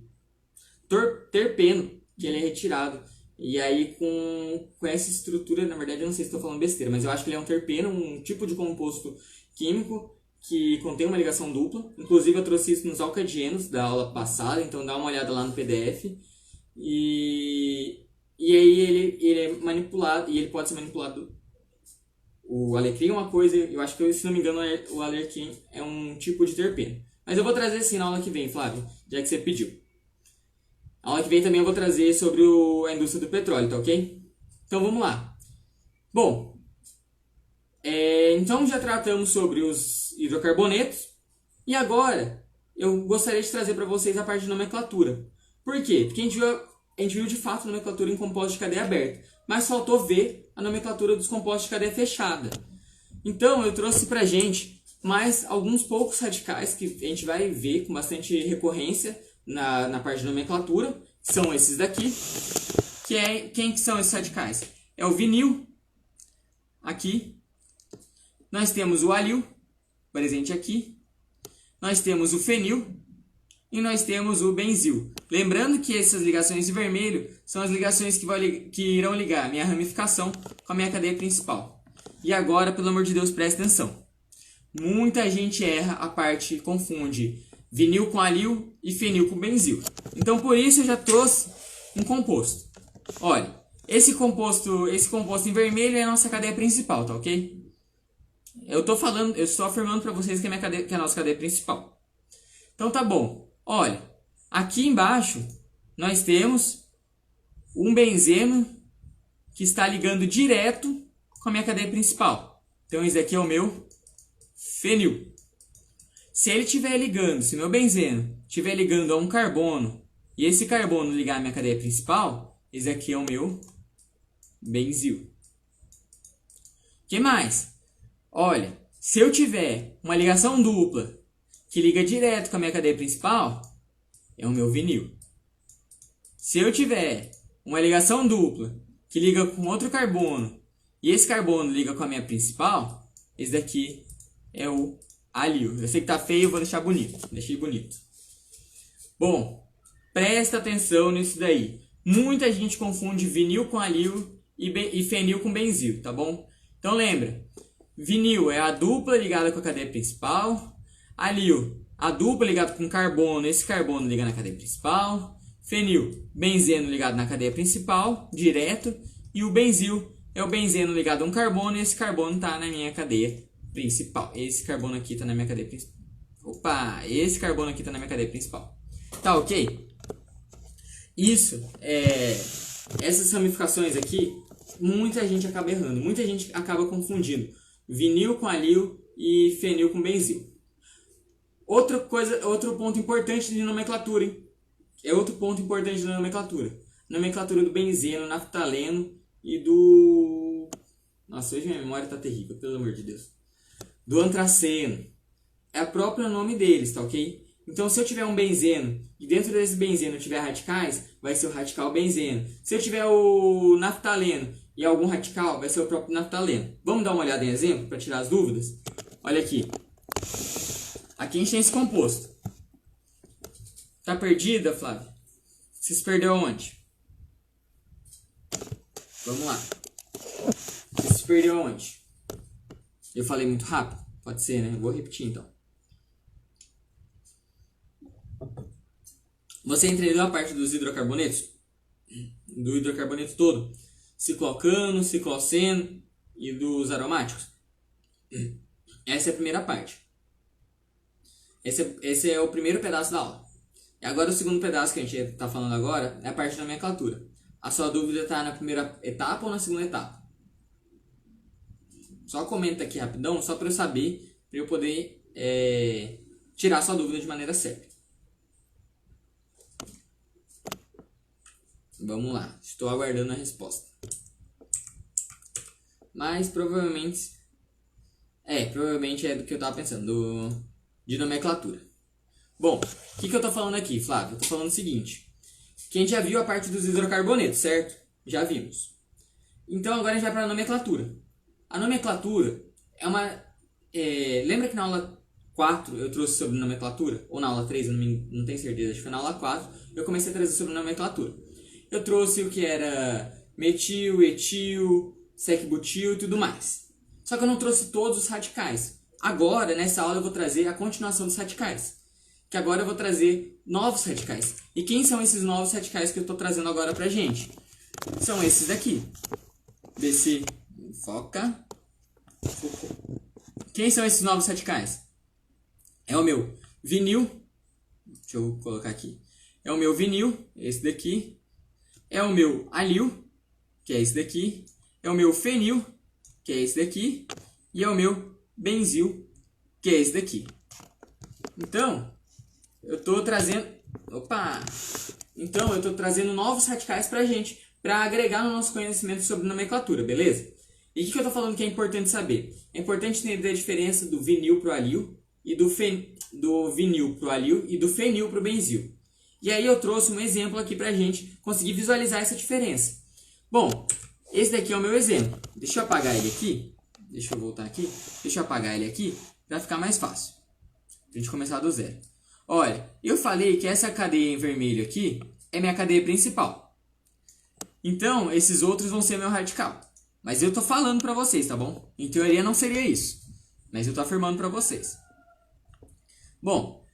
S1: terpeno que ele é retirado. E aí com essa estrutura, na verdade eu não sei se estou falando besteira, mas eu acho que ele é um terpeno, um tipo de composto químico que contém uma ligação dupla. Inclusive eu trouxe isso nos alcadienos da aula passada, então dá uma olhada lá no PDF. E aí ele é manipulado, e ele pode ser manipulado. O alecrim é uma coisa, eu acho que, se não me engano, o alecrim é um tipo de terpeno. Mas eu vou trazer sim na aula que vem, Flávio, já que você pediu. A aula que vem também eu vou trazer sobre a indústria do petróleo, tá ok? Então vamos lá. Bom, então já tratamos sobre os hidrocarbonetos. E agora eu gostaria de trazer para vocês a parte de nomenclatura. Por quê? Porque a gente viu de fato a nomenclatura em compostos de cadeia aberta, mas faltou ver a nomenclatura dos compostos de cadeia fechada. Então eu trouxe pra gente mais alguns poucos radicais que a gente vai ver com bastante recorrência na parte de nomenclatura. São esses daqui. Quem que são esses radicais? É o vinil, aqui. Nós temos o alil, presente aqui. Nós temos o fenil e nós temos o benzil. Lembrando que essas ligações em vermelho são as ligações que irão ligar a minha ramificação com a minha cadeia principal. E agora, pelo amor de Deus, preste atenção. Muita gente erra a parte, confunde vinil com alil e fenil com benzil. Então, por isso eu já trouxe um composto. Olha, esse composto em vermelho é a nossa cadeia principal, tá ok? Eu estou afirmando para vocês que é a nossa cadeia principal. Então tá bom. Olha, aqui embaixo nós temos um benzeno que está ligando direto com a minha cadeia principal. Então esse daqui é o meu fenil. Se meu benzeno estiver ligando a um carbono e esse carbono ligar a minha cadeia principal, esse aqui é o meu benzil. O que mais? Olha, se eu tiver uma ligação dupla que liga direto com a minha cadeia principal, é o meu vinil. Se eu tiver uma ligação dupla que liga com outro carbono e esse carbono liga com a minha principal, esse daqui é o alil. Eu sei que tá feio, eu vou deixar bonito. Deixei bonito. Bom, presta atenção nisso daí. Muita gente confunde vinil com alil e fenil com benzil, tá bom? Então lembra, vinil é a dupla ligada com a cadeia principal, alil, a dupla ligada com carbono, esse carbono liga na cadeia principal, fenil, benzeno ligado na cadeia principal, direto, e o benzil é o benzeno ligado a um carbono, e esse carbono está na minha cadeia principal. Esse carbono aqui está na minha cadeia principal. Esse carbono aqui está na minha cadeia principal. Tá ok? Essas ramificações aqui, muita gente acaba errando, muita gente acaba confundindo vinil com alil e fenil com benzil. Outro ponto importante de nomenclatura, hein? Outro ponto importante da nomenclatura. Nomenclatura do benzeno, naftaleno e do... Nossa, hoje minha memória tá terrível, pelo amor de Deus. Do antraceno. É o próprio nome deles, tá ok? Então, se eu tiver um benzeno e dentro desse benzeno eu tiver radicais, vai ser o radical benzeno. Se eu tiver o naftaleno e algum radical, vai ser o próprio naftaleno. Vamos dar uma olhada em exemplo para tirar as dúvidas? Olha aqui. Aqui a gente tem esse composto. Tá perdida, Flávia? Você se perdeu aonde? Vamos lá. Você se perdeu aonde? Eu falei muito rápido? Pode ser, né? Vou repetir então. Você entendeu a parte dos hidrocarbonetos? Do hidrocarboneto todo? Cicloalcano, cicloceno e dos aromáticos? Essa é a primeira parte. Esse é o primeiro pedaço da aula. E agora o segundo pedaço que a gente está falando agora é a parte da nomenclatura. A sua dúvida está na primeira etapa ou na segunda etapa? Só comenta aqui rapidão, só para eu saber, para eu poder tirar a sua dúvida de maneira certa. Vamos lá, estou aguardando a resposta. Mas provavelmente é do que eu estava pensando, de nomenclatura. Bom, o que eu estou falando aqui, Flávio? Eu estou falando o seguinte, que a gente já viu a parte dos hidrocarbonetos, certo? Já vimos. Então agora a gente vai para a nomenclatura. A nomenclatura é uma... lembra que na aula 4 eu trouxe sobre nomenclatura, ou na aula 3, eu não tenho certeza, acho que foi na aula 4, eu comecei a trazer sobre nomenclatura. Eu trouxe o que era metil, etil, sec-butil e tudo mais. Só que eu não trouxe todos os radicais. Agora, nessa aula, eu vou trazer a continuação dos radicais. Que agora eu vou trazer novos radicais. E quem são esses novos radicais que eu estou trazendo agora pra gente? São esses daqui. Desse... Foca. Focou. Quem são esses novos radicais? É o meu vinil. Deixa eu colocar aqui. É o meu vinil, esse daqui. É o meu alil, que é esse daqui. É o meu fenil, que é esse daqui. E é o meu benzil, que é esse daqui. Então, eu estou trazendo... Opa! Então, eu estou trazendo novos radicais pra gente, para agregar no nosso conhecimento sobre nomenclatura, beleza? E o que eu estou falando que é importante saber? É importante entender a diferença do vinil pro alil, e do vinil pro alil e do fenil pro benzil. E aí eu trouxe um exemplo aqui pra gente conseguir visualizar essa diferença. Bom, esse daqui é o meu exemplo. Deixa eu apagar ele aqui. Deixa eu voltar aqui. Deixa eu apagar ele aqui para ficar mais fácil. Pra gente começar do zero. Olha, eu falei que essa cadeia em vermelho aqui é minha cadeia principal. Então, esses outros vão ser meu radical. Mas eu tô falando pra vocês, tá bom? Em teoria não seria isso. Mas eu tô afirmando pra vocês. Bom,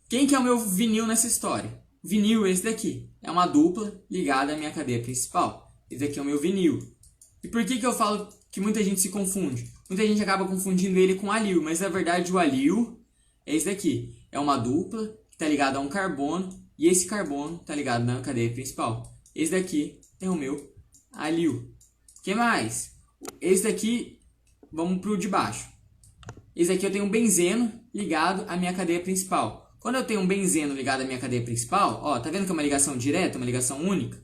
S1: quem que é o meu vinil nessa história? Vinil, esse daqui. É uma dupla ligada à minha cadeia principal. Esse daqui é o meu vinil. E por que eu falo que muita gente se confunde? Muita gente acaba confundindo ele com alil, mas na verdade o alil é esse daqui. É uma dupla que está ligada a um carbono e esse carbono está ligado na cadeia principal. Esse daqui é o meu alil. O que mais? Esse daqui, vamos para o de baixo. Esse aqui eu tenho um benzeno ligado à minha cadeia principal. Quando eu tenho um benzeno ligado à minha cadeia principal, ó, tá vendo que é uma ligação direta, uma ligação única?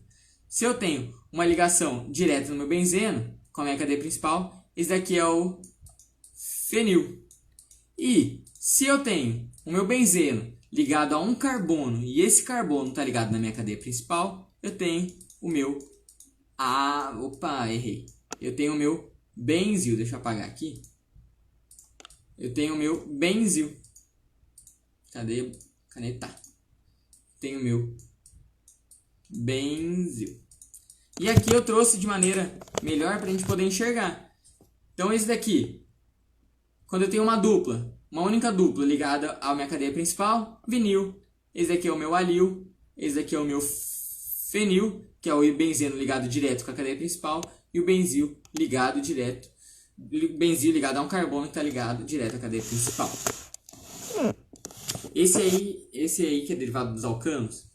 S1: Se eu tenho uma ligação direta no meu benzeno, com a minha cadeia principal, esse daqui é o fenil. E se eu tenho o meu benzeno ligado a um carbono, e esse carbono está ligado na minha cadeia principal, eu tenho o meu... errei. Eu tenho o meu benzil. Deixa eu apagar aqui. Eu tenho o meu benzil. Cadê? Caneta. Tenho o meu benzil. E aqui eu trouxe de maneira melhor para a gente poder enxergar. Então esse daqui, quando eu tenho uma dupla, uma única dupla ligada à minha cadeia principal, vinil. Esse daqui é o meu alil. Esse daqui é o meu fenil, que é o benzeno ligado direto com a cadeia principal. E o benzil ligado direto. Benzil ligado a um carbono que está ligado direto à cadeia principal. Esse aí que é derivado dos alcanos?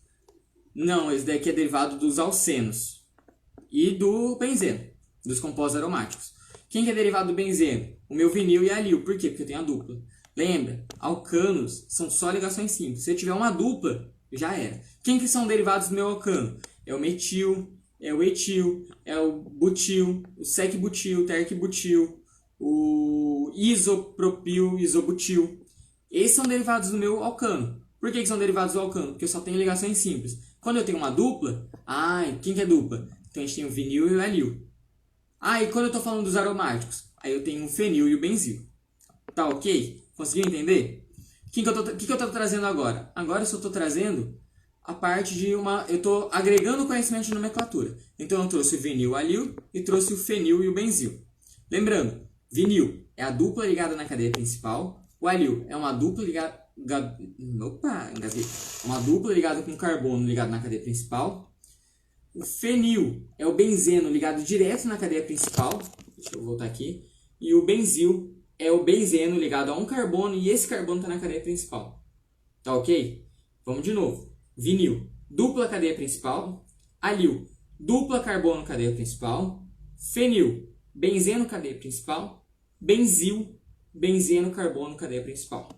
S1: Não, esse daqui é derivado dos alcenos e do benzeno, dos compostos aromáticos. Quem que é derivado do benzeno? O meu vinil e alil. Por quê? Porque eu tenho a dupla. Lembra? Alcanos são só ligações simples. Se eu tiver uma dupla, já era. Quem que são derivados do meu alcano? É o metil, é o etil, é o butil, o sec-butil, o terc-butil, o isopropil, isobutil. Esses são derivados do meu alcano. Por que são derivados do alcano? Porque eu só tenho ligações simples. Quando eu tenho uma dupla, quem que é dupla? Então a gente tem o vinil e o alil. E quando eu estou falando dos aromáticos, aí eu tenho o fenil e o benzil. Tá ok? Conseguiu entender? O que eu estou trazendo agora? Agora eu só estou trazendo a parte de uma... Eu estou agregando o conhecimento de nomenclatura. Então eu trouxe o vinil e o alil e trouxe o fenil e o benzil. Lembrando, vinil é a dupla ligada na cadeia principal. O alil é uma dupla ligada... engasguei. Uma dupla ligada com carbono ligado na cadeia principal. O fenil é o benzeno ligado direto na cadeia principal. Deixa eu voltar aqui. E o benzil é o benzeno ligado a um carbono e esse carbono está na cadeia principal. Tá ok? Vamos de novo. Vinil, dupla cadeia principal. Alil, dupla carbono cadeia principal. Fenil, benzeno cadeia principal. Benzil, benzeno carbono cadeia principal.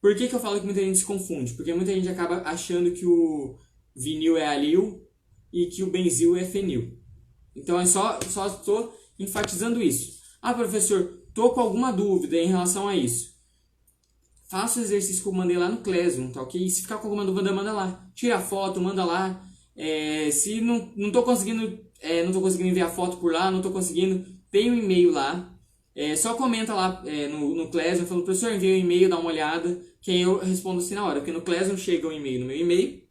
S1: Por que eu falo que muita gente se confunde? Porque muita gente acaba achando que o vinil é alil e que o benzil é fenil. Então eu só estou enfatizando isso. Professor, estou com alguma dúvida em relação a isso. Faça o exercício que eu mandei lá no Classroom, tá ok? Se ficar com alguma dúvida, manda lá. Tira a foto, manda lá. Se não estou conseguindo enviar foto por lá, não estou conseguindo, tem um e-mail lá. Só comenta lá no Classroom, falando, professor, envia um e-mail, dá uma olhada, que aí eu respondo assim na hora, porque no Classroom chega um e-mail no meu e-mail,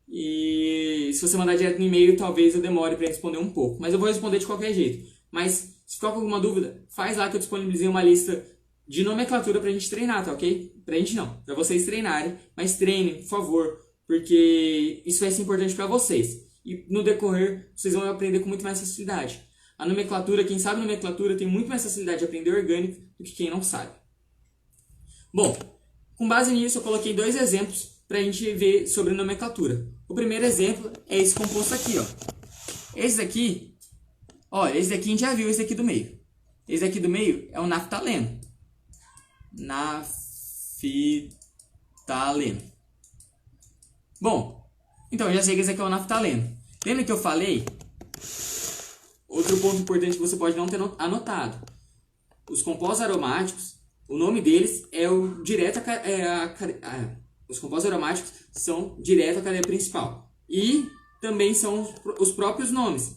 S1: e se você mandar direto no e-mail, talvez eu demore para responder um pouco, mas eu vou responder de qualquer jeito. Mas se ficar com alguma dúvida, faz lá que eu disponibilizei uma lista de nomenclatura pra gente treinar, tá ok? Pra gente não, pra vocês treinarem, mas treinem, por favor, porque isso vai ser importante pra vocês. E no decorrer, vocês vão aprender com muito mais facilidade. A nomenclatura, quem sabe nomenclatura tem muito mais facilidade de aprender orgânico do que quem não sabe. Bom, com base nisso eu coloquei 2 exemplos pra gente ver sobre nomenclatura. O primeiro exemplo é esse composto aqui, ó. Esse daqui, olha, esse daqui a gente já viu, esse aqui do meio. Esse daqui do meio é o naftaleno. Naftaleno. Bom, então eu já sei que esse aqui é o naftaleno. Lembra que eu falei? Outro ponto importante que você pode não ter anotado. Os compostos aromáticos, o nome deles é o direto os compostos aromáticos são direto à cadeia principal. E também são os próprios nomes.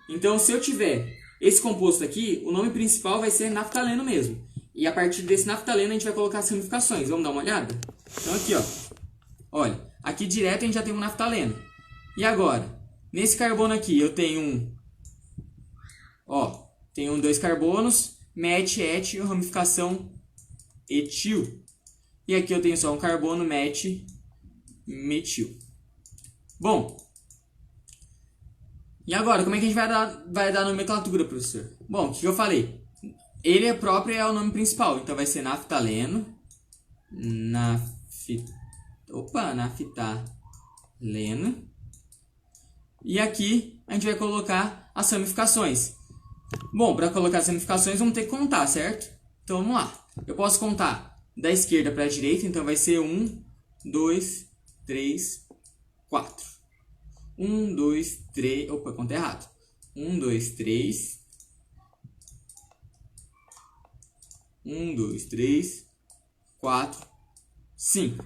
S1: Então, se eu tiver esse composto aqui, o nome principal vai ser naftaleno mesmo. E a partir desse naftaleno a gente vai colocar as ramificações. Vamos dar uma olhada? Então aqui, ó. Olha, aqui direto a gente já tem um naftaleno. E agora, nesse carbono aqui eu tenho tenho 2 carbonos, met, et, ramificação etil. E aqui eu tenho só um carbono, met, metil. Bom, e agora, como é que a gente vai dar nomenclatura, professor? Bom, o que eu falei? Ele próprio é o nome principal, então vai ser naftaleno, naftaleno. E aqui a gente vai colocar as ramificações. Bom, para colocar as ramificações vamos ter que contar, certo? Então vamos lá. Eu posso contar da esquerda para a direita, então vai ser 1, 2, 3, 4. 1, 2, 3... Opa, contei errado. 1, 2, 3... 1, 2, 3, 4, 5.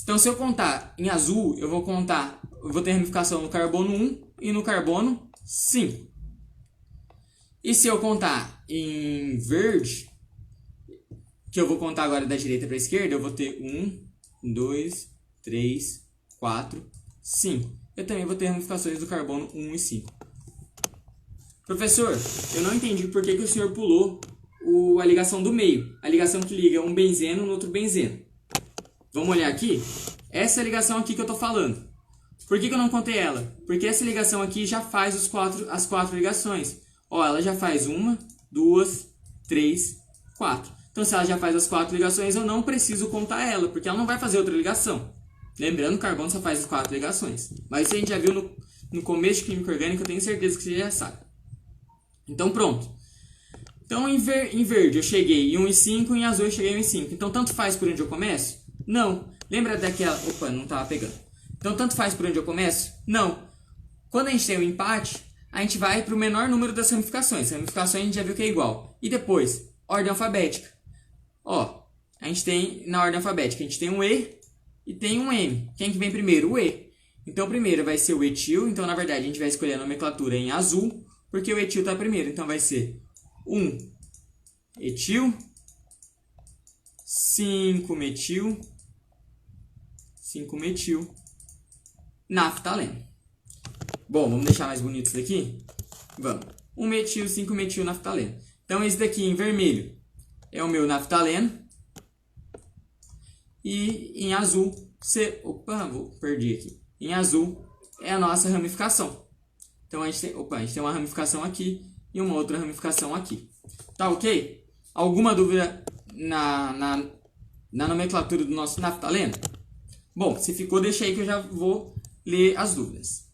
S1: Então, se eu contar em azul, eu vou ter ramificação no carbono 1 e no carbono 5. E se eu contar em verde, que eu vou contar agora da direita para a esquerda, eu vou ter 1, 2, 3, 4, 5. Eu também vou ter ramificações do carbono 1 e 5. Professor, eu não entendi por que o senhor pulou a ligação do meio. A ligação que liga um benzeno no outro benzeno. Vamos olhar aqui? Essa é a ligação aqui que eu estou falando. Por que eu não contei ela? Porque essa ligação aqui já faz as 4 ligações. Ó, ela já faz 1, 2, 3, 4. Então, se ela já faz as 4 ligações, eu não preciso contar ela, porque ela não vai fazer outra ligação. Lembrando, o carbono só faz as 4 ligações. Mas isso a gente já viu no começo de Química Orgânica, eu tenho certeza que você já sabe. Então, pronto. Então, em verde eu cheguei em 1 e 5, em azul eu cheguei em 1 e 5. Então, tanto faz por onde eu começo? Não. Lembra daquela... Opa, não estava pegando. Então, tanto faz por onde eu começo? Não. Quando a gente tem um empate, a gente vai para o menor número das ramificações. As ramificações a gente já viu que é igual. E depois, ordem alfabética. Ó, a gente tem, na ordem alfabética, a gente tem um E e tem um M. Quem que vem primeiro? O E. Então, primeiro vai ser o etil. Então, na verdade, a gente vai escolher a nomenclatura em azul, porque o etil está primeiro. Então, vai ser 1 etil, 5 metil, naftaleno. Bom, vamos deixar mais bonito isso daqui? Vamos. 1 metil, 5 metil, naftaleno. Então, esse daqui em vermelho é o meu naftaleno. E em azul, perdi aqui. Em azul é a nossa ramificação. Então, a gente tem uma ramificação aqui e uma outra ramificação aqui. Tá ok? Alguma dúvida na nomenclatura do nosso naftaleno? Bom, se ficou, deixa aí que eu já vou ler as dúvidas.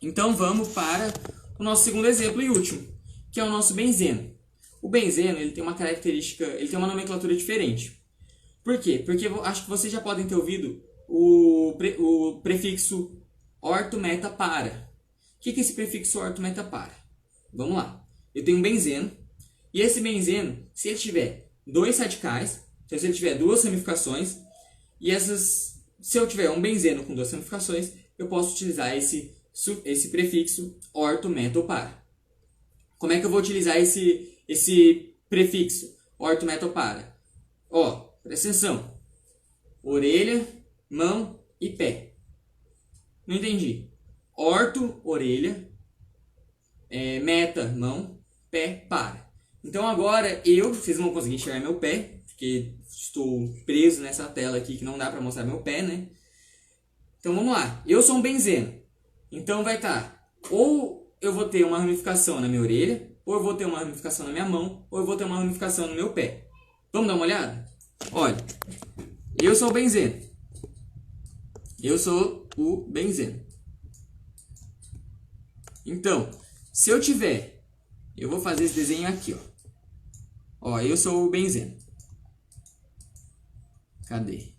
S1: Então, vamos para o nosso segundo exemplo e último, que é o nosso benzeno. O benzeno, ele tem uma característica, ele tem uma nomenclatura diferente. Por quê? Porque eu acho que vocês já podem ter ouvido o prefixo orto, meta, para. O que é esse prefixo orto, meta, para? Vamos lá. Eu tenho um benzeno, e esse benzeno, se ele tiver 2 radicais, então se ele tiver 2 ramificações, se eu tiver um benzeno com 2 ramificações, eu posso utilizar esse prefixo orto, meta ou para. Como é que eu vou utilizar esse prefixo? Orto, meta ou para. Ó, presta atenção. Orelha, mão e pé. Não entendi. Orto, orelha. Meta, mão. Pé, para. Então agora vocês não vão conseguir enxergar meu pé, porque estou preso nessa tela aqui que não dá para mostrar meu pé, né? Então vamos lá. Eu sou um benzeno. Então vai estar, ou eu vou ter uma ramificação na minha orelha, ou eu vou ter uma ramificação na minha mão, ou eu vou ter uma ramificação no meu pé. Vamos dar uma olhada? Olha, eu sou o benzeno. Eu sou o benzeno. Então, se eu tiver, eu vou fazer esse desenho aqui, ó. Ó, eu sou o benzeno. Cadê?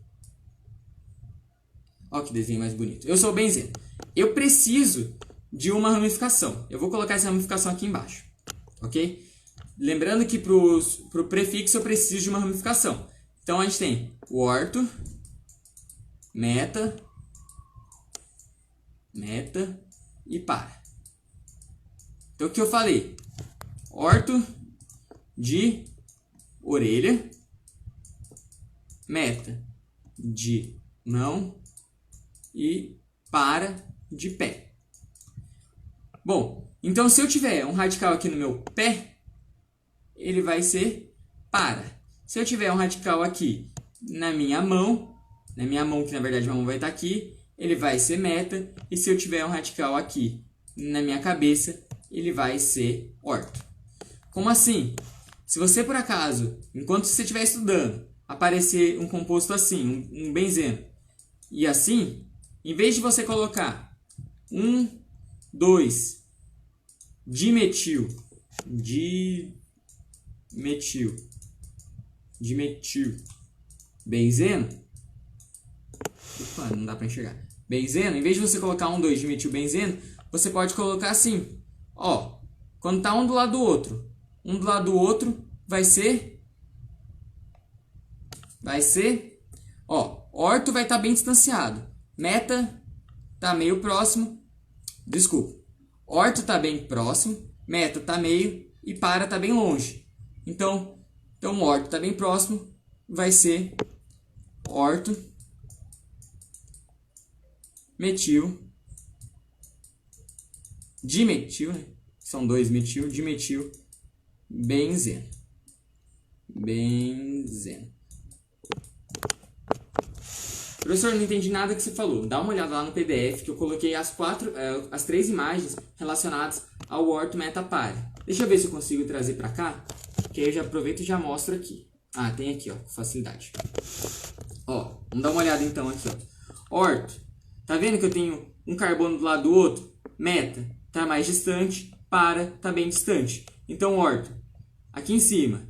S1: Ó que desenho mais bonito. Eu sou o benzeno. Eu preciso de uma ramificação. Eu vou colocar essa ramificação aqui embaixo. Ok? Lembrando que pro prefixo eu preciso de uma ramificação. Então a gente tem o orto, meta e para. Então o que eu falei? Orto de orelha, meta de mão e para de pé. Bom, então se eu tiver um radical aqui no meu pé, ele vai ser para. Se eu tiver um radical aqui na minha mão que na verdade a mão vai estar aqui, ele vai ser meta. E se eu tiver um radical aqui na minha cabeça, ele vai ser orto. Como assim? Se você por acaso, enquanto você estiver estudando, aparecer um composto assim, um benzeno, e assim, em vez de você colocar 2 dimetil benzeno, não dá para enxergar. Benzeno, em vez de você colocar 2 dimetil benzeno, você pode colocar assim, ó, quando tá um do lado do outro vai ser, ó, orto vai estar bem distanciado, meta tá meio próximo, orto tá bem próximo, meta tá meio e para tá bem longe. Então orto tá bem próximo, vai ser orto metil dimetil, né? São 2 metil, dimetil benzeno. Professor, não entendi nada que você falou. Dá uma olhada lá no PDF que eu coloquei as 3 imagens relacionadas ao orto, meta, para. Deixa eu ver se eu consigo trazer para cá, que aí eu já aproveito e já mostro aqui. Ah, tem aqui, ó, com facilidade. Ó, vamos dar uma olhada então aqui, ó. Orto, tá vendo que eu tenho um carbono do lado do outro? Meta tá mais distante, para tá bem distante. Então, orto, aqui em cima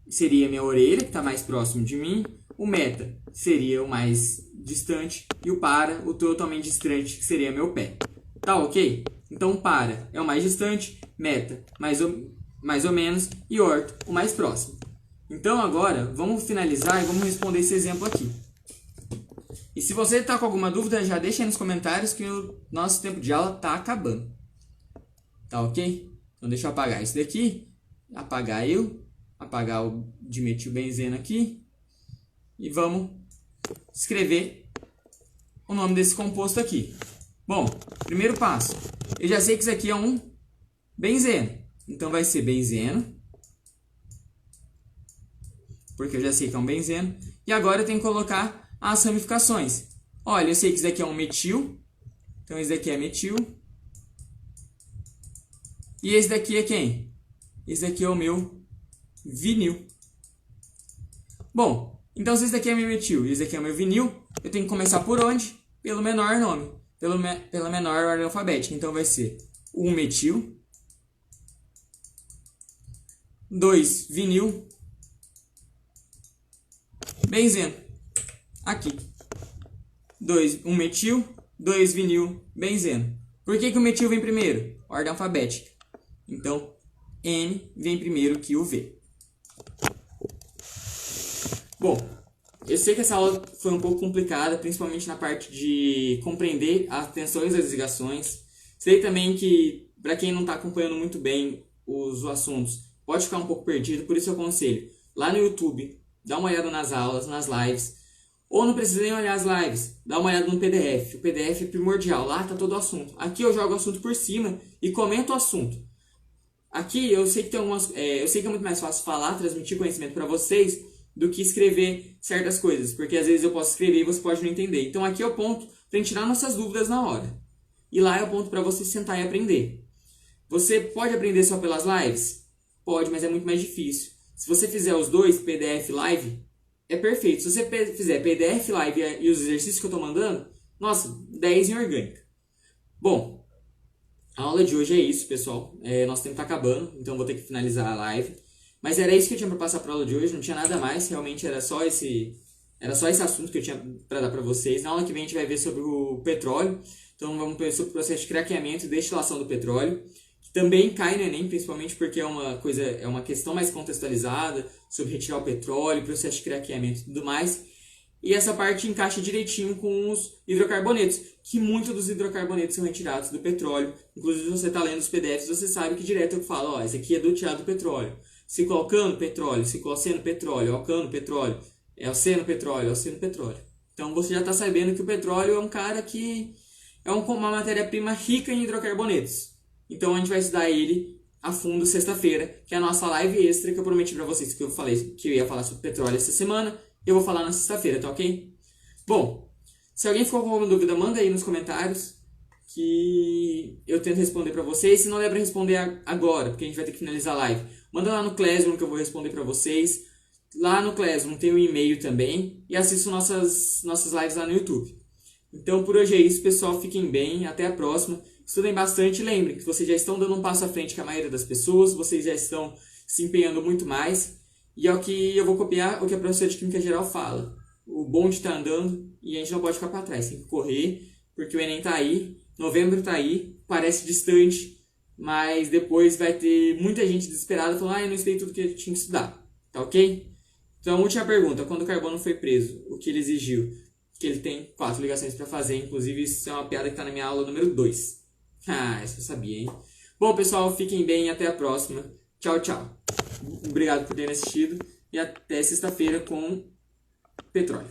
S1: seria minha orelha, que tá mais próximo de mim. O meta seria o mais distante e o para, o totalmente distante, que seria meu pé. Tá ok? Então, para é o mais distante, meta mais ou menos e orto o mais próximo. Então, agora, vamos finalizar e vamos responder esse exemplo aqui. E se você está com alguma dúvida, já deixa aí nos comentários que o nosso tempo de aula está acabando. Tá ok? Então, deixa eu apagar isso daqui, apagar o dimetilbenzeno aqui e vamos escrever o nome desse composto aqui. Bom, primeiro passo, eu já sei que isso aqui é um benzeno, então vai ser benzeno, porque eu já sei que é um benzeno, e agora eu tenho que colocar as ramificações. Olha, eu sei que isso daqui é um metil, então esse daqui é metil, e esse daqui é quem? Esse daqui é o meu vinil. Bom, então se esse daqui é meu metil e esse daqui é meu vinil, eu tenho que começar por onde? Pelo menor nome, pela menor ordem alfabética. Então vai ser 1 metil, 2 vinil, benzeno. Aqui. 1 metil, 2 vinil, benzeno. Por que o metil vem primeiro? Ordem alfabética. Então, N vem primeiro que o V. Bom, eu sei que essa aula foi um pouco complicada, principalmente na parte de compreender as tensões das ligações. Sei também que, para quem não está acompanhando muito bem os assuntos pode ficar um pouco perdido, por isso eu aconselho, lá no YouTube, dá uma olhada nas aulas, nas lives, ou não precisa nem olhar as lives, dá uma olhada no PDF, o PDF é primordial, lá tá todo o assunto. Aqui eu jogo o assunto por cima e comento o assunto. Aqui eu sei que tem eu sei que é muito mais fácil falar, transmitir conhecimento para vocês, do que escrever certas coisas, porque às vezes eu posso escrever e você pode não entender. Então aqui é o ponto para tirar nossas dúvidas na hora. E lá é o ponto para você sentar e aprender. Você pode aprender só pelas lives? Pode, mas é muito mais difícil. Se você fizer os dois, PDF Live, é perfeito. Se você fizer PDF Live e os exercícios que eu estou mandando, nossa, 10 em orgânica. Bom, a aula de hoje é isso, pessoal. Nosso tempo está acabando, então vou ter que finalizar a live. Mas era isso que eu tinha para passar para a aula de hoje, não tinha nada mais. Realmente era só esse assunto que eu tinha para dar para vocês. Na aula que vem a gente vai ver sobre o petróleo. Então vamos ver sobre o processo de craqueamento e destilação do petróleo, que também cai no Enem, principalmente porque é uma questão mais contextualizada sobre retirar o petróleo, processo de craqueamento e tudo mais. E essa parte encaixa direitinho com os hidrocarbonetos, que muitos dos hidrocarbonetos são retirados do petróleo. Inclusive, se você está lendo os PDFs, você sabe que direto eu falo, esse aqui é do tirado do petróleo. Ciclo alcano, petróleo. Ciclo alceno, petróleo. Alcano, petróleo. Alceno, petróleo. Alceno, petróleo. Então, você já está sabendo que o petróleo é um cara que é uma matéria-prima rica em hidrocarbonetos. Então, a gente vai estudar ele a fundo sexta-feira, que é a nossa live extra que eu prometi para vocês, que eu falei que eu ia falar sobre petróleo essa semana. Eu vou falar na sexta-feira, tá ok? Bom, se alguém ficou com alguma dúvida, manda aí nos comentários que eu tento responder pra vocês. Se não der pra responder agora, porque a gente vai ter que finalizar a live, manda lá no Classroom que eu vou responder pra vocês. Lá no Classroom tem um e-mail também e assistam nossas lives lá no YouTube. Então por hoje é isso, pessoal. Fiquem bem, até a próxima. Estudem bastante e lembrem que vocês já estão dando um passo à frente com a maioria das pessoas, vocês já estão se empenhando muito mais. E é o que eu vou copiar o que a professora de Química Geral fala. O bonde está andando e a gente não pode ficar para trás. Tem que correr, porque o Enem está aí, novembro está aí, parece distante, mas depois vai ter muita gente desesperada falando eu não estudei tudo que eu tinha que estudar. Tá ok? Então, última pergunta. Quando o Carbono foi preso, o que ele exigiu? Que ele tem 4 ligações para fazer. Inclusive, isso é uma piada que está na minha aula número 2. Essa eu sabia, hein? Bom, pessoal, fiquem bem e até a próxima. Tchau, tchau. Obrigado por terem assistido e até sexta-feira com petróleo.